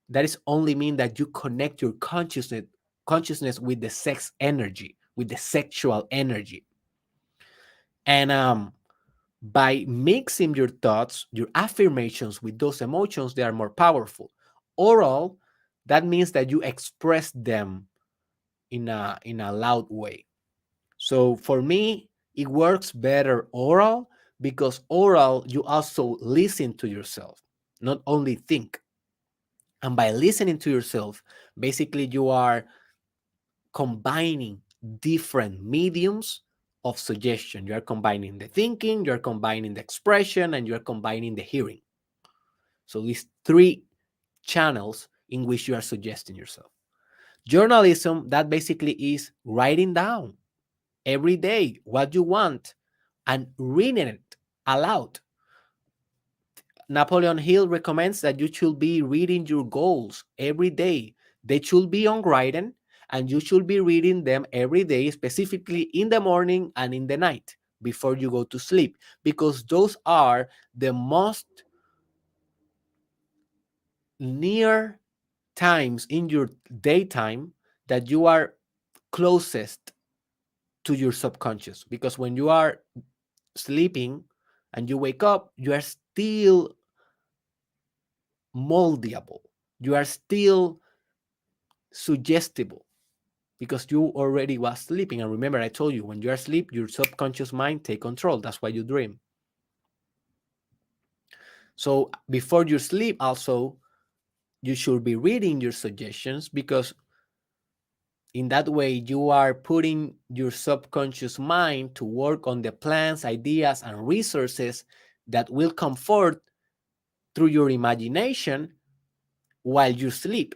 Speaker 1: That is only mean that you connect your consciousness with the sex energy, with the sexual energy. And by mixing your thoughts, your affirmations with those emotions, they are more powerful. Oral, that means that you express them in a loud way. So for me, it works better oral, because oral, you also listen to yourself, not only think. And by listening to yourself, basically you are combining different mediums of suggestion. You are combining the thinking, you're combining the expression, and you're combining the hearing. So these three channels in which you are suggesting yourself. Journalism, that basically is writing down every day what you want and reading it aloud. Napoleon Hill recommends that you should be reading your goals every day. They should be on writing, and you should be reading them every day, specifically in the morning and in the night before you go to sleep, because those are the most near times in your daytime that you are closest to your subconscious. Because when you are sleeping and you wake up, you are still moldable. You are still suggestible because you already was sleeping. And remember, I told you, when you are asleep, your subconscious mind take control. That's why you dream. So before you sleep, also, you should be reading your suggestions, because in that way you are putting your subconscious mind to work on the plans, ideas, and resources that will come forth through your imagination while you sleep.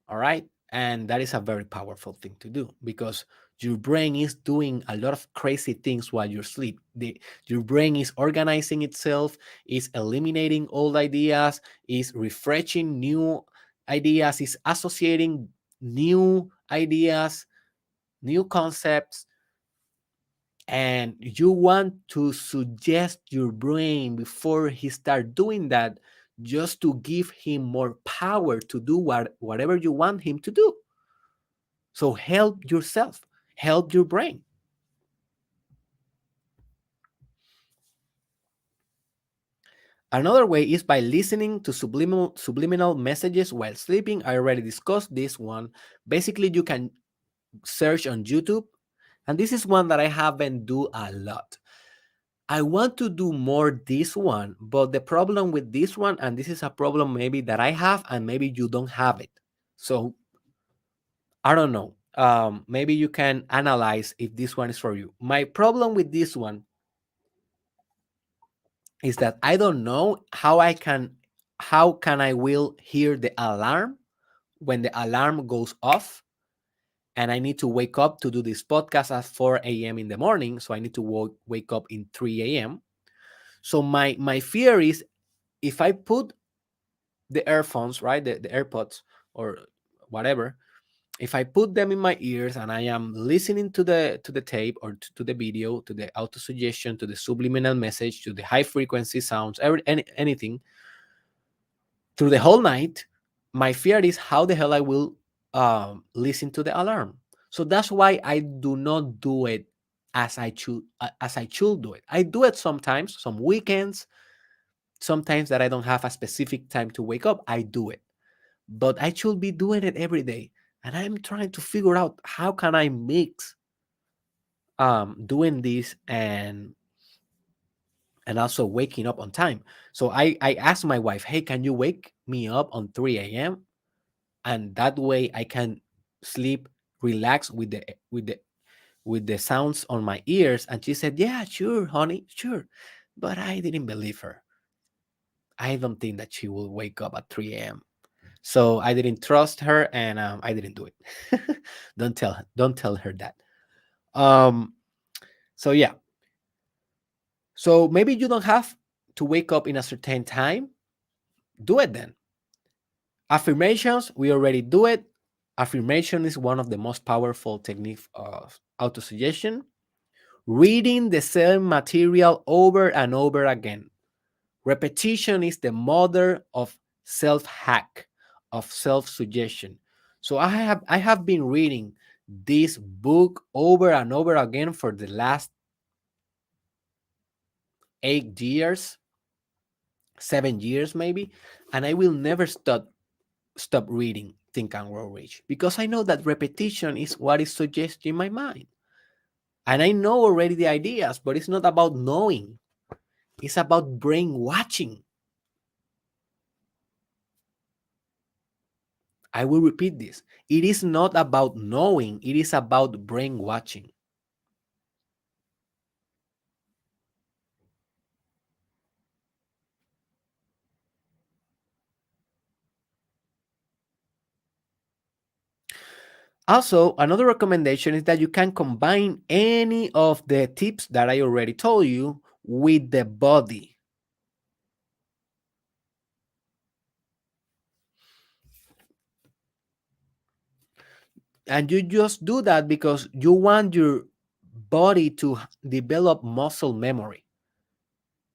Speaker 1: All right. And that is a very powerful thing to do, because your brain is doing a lot of crazy things while you sleep. Your brain is organizing itself, is eliminating old ideas, is refreshing new ideas, is associating new ideas, new concepts. And you want to suggest your brain before he start doing that, just to give him more power to do whatever you want him to do. So help yourself, help your brain. Another way is by listening to subliminal messages while sleeping. I already discussed this one. Basically, you can search on YouTube, and this is one that I haven't do a lot. I want to do more this one, but the problem with this one, and this is a problem maybe that I have, and maybe you don't have it. So I don't know. Maybe you can analyze if this one is for you. My problem with this one is that I don't know how can I will hear the alarm when the alarm goes off, and I need to wake up to do this podcast at 4 a.m. in the morning. So I need to wake up in 3 a.m. So my fear is, if I put the earphones, right, the AirPods or whatever, if I put them in my ears and I am listening to the tape, or to the video, to the auto suggestion, to the subliminal message, to the high frequency sounds, anything through the whole night, my fear is how the hell I will listen to the alarm. So that's why I do not do it as I should do it. I do it sometimes, some weekends, sometimes that I don't have a specific time to wake up, I do it. But I should be doing it every day. And I'm trying to figure out how can I mix doing this and also waking up on time. So I asked my wife, hey, can you wake me up on 3 a.m.? And that way I can sleep, relax with the sounds on my ears. And she said, yeah, sure, honey, sure. But I didn't believe her. I don't think that she will wake up at 3 a.m. So I didn't trust her, and I didn't do it. Don't tell her that. Um, so yeah. So maybe you don't have to wake up in a certain time. Do it then. Affirmations, we already do it. Affirmation is one of the most powerful techniques of autosuggestion. Reading the same material over and over again. Repetition is the mother of self-hack, of self-suggestion. So I have been reading this book over and over again for the last 8 years, 7 years maybe, and I will never stop reading Think and Grow Rich because I know that repetition is what is suggesting my mind. And I know already the ideas, but it's not about knowing. It's about brain watching. I will repeat this. It is not about knowing, it is about brain watching. Also, another recommendation is that you can combine any of the tips that I already told you with the body. And you just do that because you want your body to develop muscle memory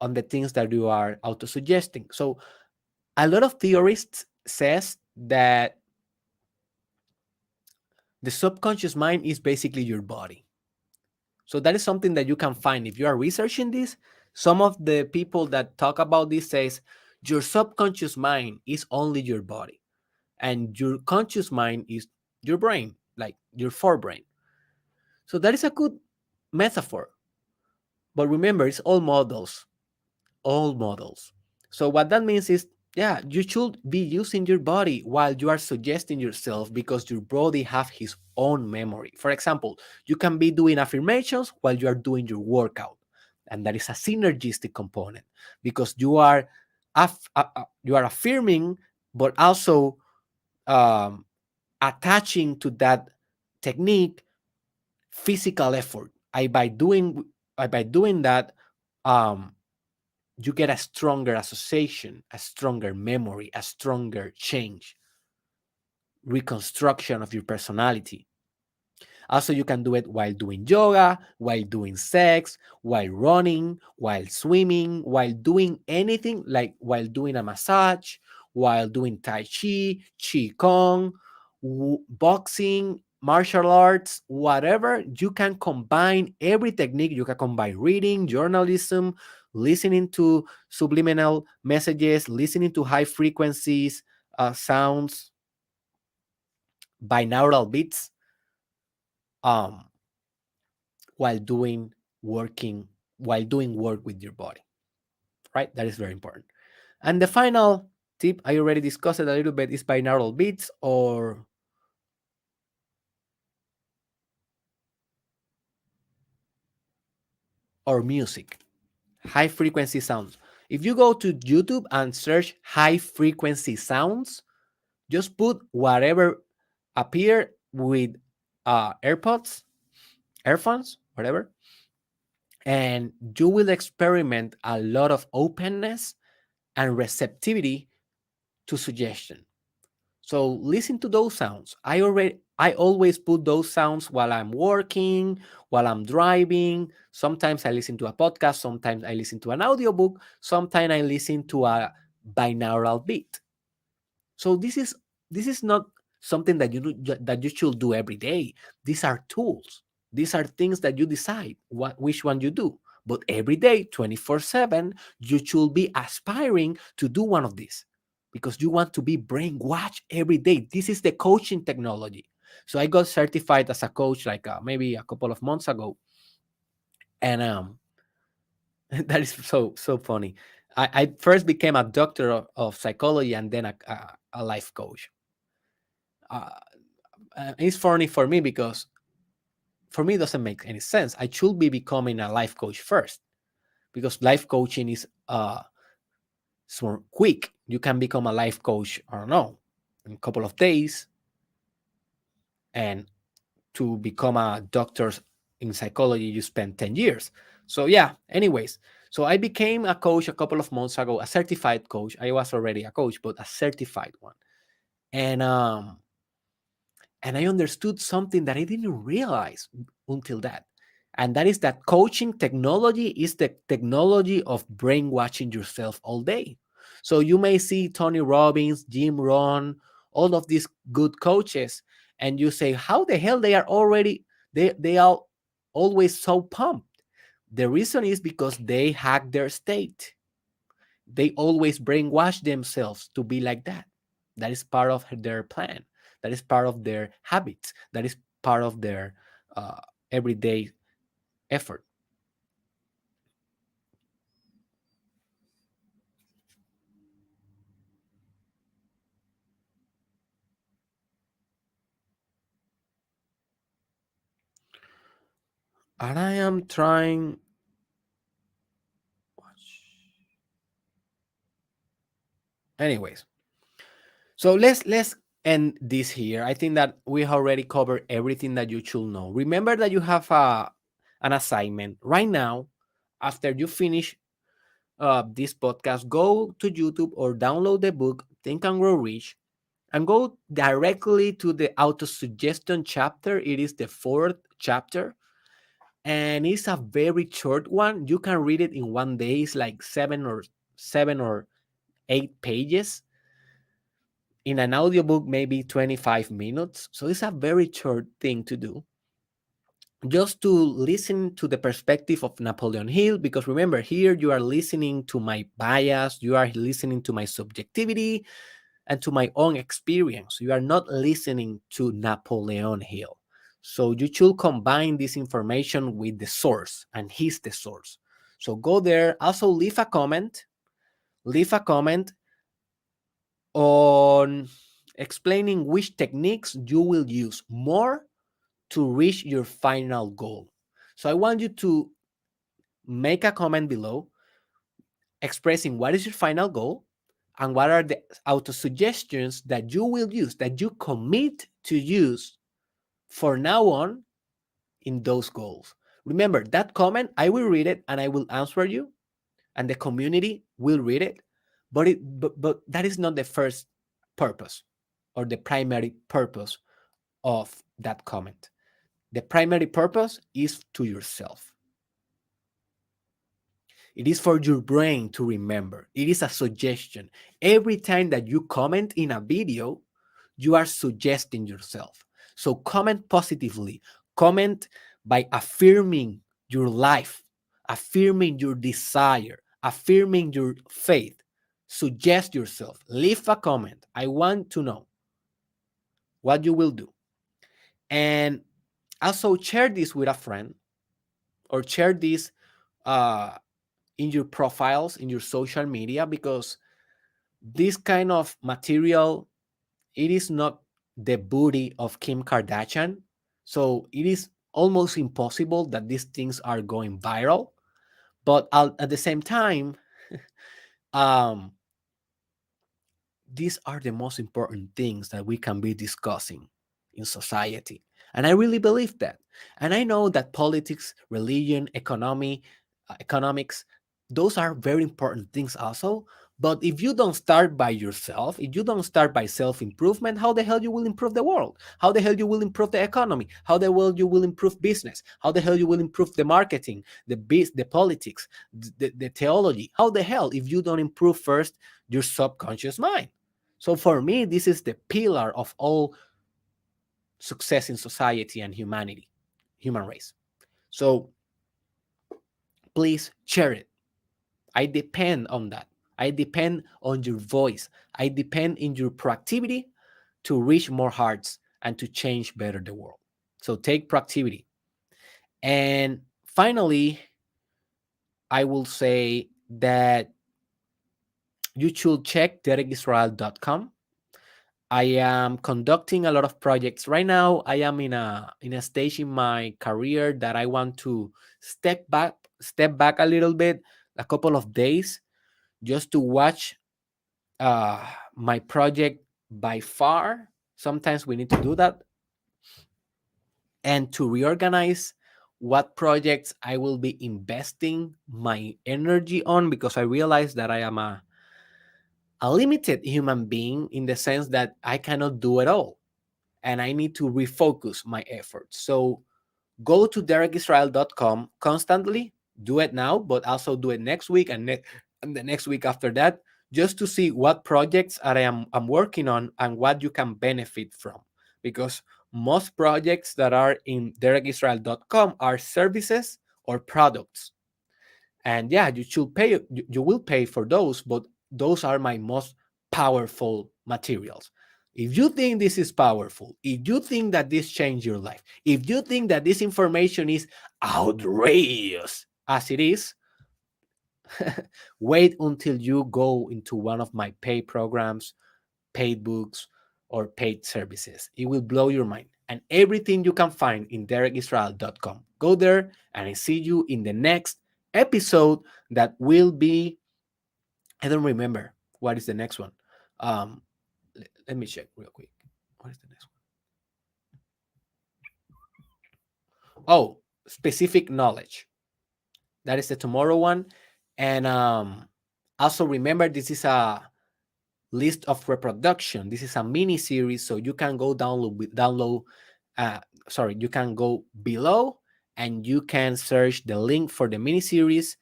Speaker 1: on the things that you are auto-suggesting. So a lot of theorists says that the subconscious mind is basically your body. So that is something that you can find if you are researching this. Some of the people that talk about this says your subconscious mind is only your body and your conscious mind is your brain, like your forebrain. So that is a good metaphor. But remember, it's all models. So what that means is, yeah, you should be using your body while you are suggesting yourself because your body have his own memory. For example, you can be doing affirmations while you are doing your workout, and that is a synergistic component because you are affirming, but also um, attaching to that technique physical effort. By doing that, um, you get a stronger association, a stronger memory, a stronger change, reconstruction of your personality. Also, you can do it while doing yoga, while doing sex, while running, while swimming, while doing anything, like while doing a massage, while doing Tai Chi, Qigong, boxing, martial arts, whatever. You can combine every technique. You can combine reading, journalism, listening to subliminal messages, listening to high frequencies, sounds, binaural beats. Um, while doing work with your body, right? That is very important. And the final tip, I already discussed it a little bit, is binaural beats or music, high frequency sounds. If you go to YouTube and search high frequency sounds, just put whatever appear with AirPods, earphones, whatever, and you will experiment a lot of openness and receptivity to suggestion. So listen to those sounds. I always put those sounds while I'm working, while I'm driving. Sometimes I listen to a podcast, sometimes I listen to an audiobook, sometimes I listen to a binaural beat. So this is not something that you should do every day. These are tools. These are things that you decide which one you do. But every day, 24/7, you should be aspiring to do one of these because you want to be brainwashed every day. This is the coaching technology. So I got certified as a coach like maybe a couple of months ago, and that is so funny. I first became a doctor of psychology and then a life coach. Uh, it's funny for me because for me it doesn't make any sense. I should be becoming a life coach first because life coaching is so quick. You can become a life coach, I don't know, in a couple of days, and to become a doctor in psychology, you spend 10 years. So yeah, anyways, so I became a coach a couple of months ago, a certified coach. I was already a coach, but a certified one. And and I understood something that I didn't realize until that. And that is that coaching technology is the technology of brainwashing yourself all day. So you may see Tony Robbins, Jim Rohn, all of these good coaches, and you say, how the hell they are already, they are always so pumped. The reason is because they hack their state. They always brainwash themselves to be like that. That is part of their plan. That is part of their habits. That is part of their uh, everyday effort. And I am trying. Anyways, so let's end this here. I think that we already covered everything that you should know. Remember that you have an assignment right now. After you finish this podcast, go to YouTube or download the book Think and Grow Rich and go directly to the Autosuggestion chapter. It is the fourth chapter and it's a very short one. You can read it in one day. It's like seven or 8 pages. In an audiobook, maybe 25 minutes. So it's a very short thing to do. Just to listen to the perspective of Napoleon Hill, because remember, here you are listening to my bias, you are listening to my subjectivity, and to my own experience. You are not listening to Napoleon Hill. So you should combine this information with the source, and he's the source. So go there. Also, leave a comment. Leave a comment on explaining which techniques you will use more to reach your final goal. So I want you to make a comment below expressing what is your final goal and what are the auto suggestions that you will use, that you commit to use for now on in those goals. Remember that comment, I will read it and I will answer you, and the community will read it. But that is not the first purpose or the primary purpose of that comment. The primary purpose is to yourself. It is for your brain to remember. It is a suggestion. Every time that you comment in a video, you are suggesting yourself. So comment positively. Comment by affirming your life, affirming your desire, affirming your faith. Suggest yourself. Leave a comment. I want to know what you will do. And also share this with a friend or share this uh, in your profiles, in your social media, because this kind of material, it is not the booty of Kim Kardashian. So it is almost impossible that these things are going viral. But at the same time, um, these are the most important things that we can be discussing in society. And I really believe that. And I know that politics, religion, economics, those are very important things also. But if you don't start by yourself, if you don't start by self-improvement, how the hell you will improve the world? How the hell you will improve the economy? How the hell you will improve business? How the hell you will improve the marketing, the politics, the theology? How the hell if you don't improve first your subconscious mind? So for me, this is the pillar of all success in society and humanity. human race. So please share it. I depend on that. I depend on your voice. I depend in your proactivity to reach more hearts and to change better the world. So take proactivity. And finally, I will say that you should check derekisrael.com. I am conducting a lot of projects right now. I am in a stage in my career that I want to step back a little bit, a couple of days, just to watch uh, my project by far. Sometimes we need to do that, and to reorganize what projects I will be investing my energy on, because I realize that I am a limited human being in the sense that I cannot do it all and I need to refocus my efforts. So go to derekisrael.com constantly, do it now, but also do it next week and the next week after that, just to see what projects I'm working on and what you can benefit from. Because most projects that are in derekisrael.com are services or products. And yeah, you will pay for those, but those are my most powerful materials. If you think this is powerful, if you think that this changed your life, if you think that this information is outrageous as it is, wait until you go into one of my paid programs, paid books, or paid services. It will blow your mind. And everything you can find in derekisrael.com. Go there, and I see you in the next episode that will be, I don't remember what is the next one. Let me check real quick. What is the next one? Oh, specific knowledge. That is the tomorrow one. And also remember, this is a list of reproduction. This is a mini series, so you can go uh, you can go below and you can search the link for the mini series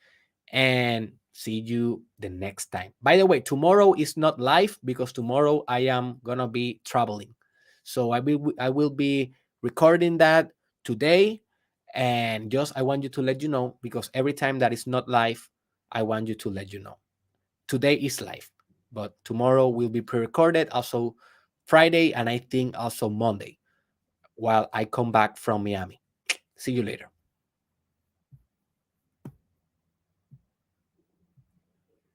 Speaker 1: and see you the next time. By the way, tomorrow is not live because tomorrow I am gonna be traveling. So I will be recording that today, and just I want you to let you know, because every time that is not live, I want you to let you know. Today is live, but tomorrow will be pre-recorded, also Friday, and I think also Monday while I come back from Miami. See you later.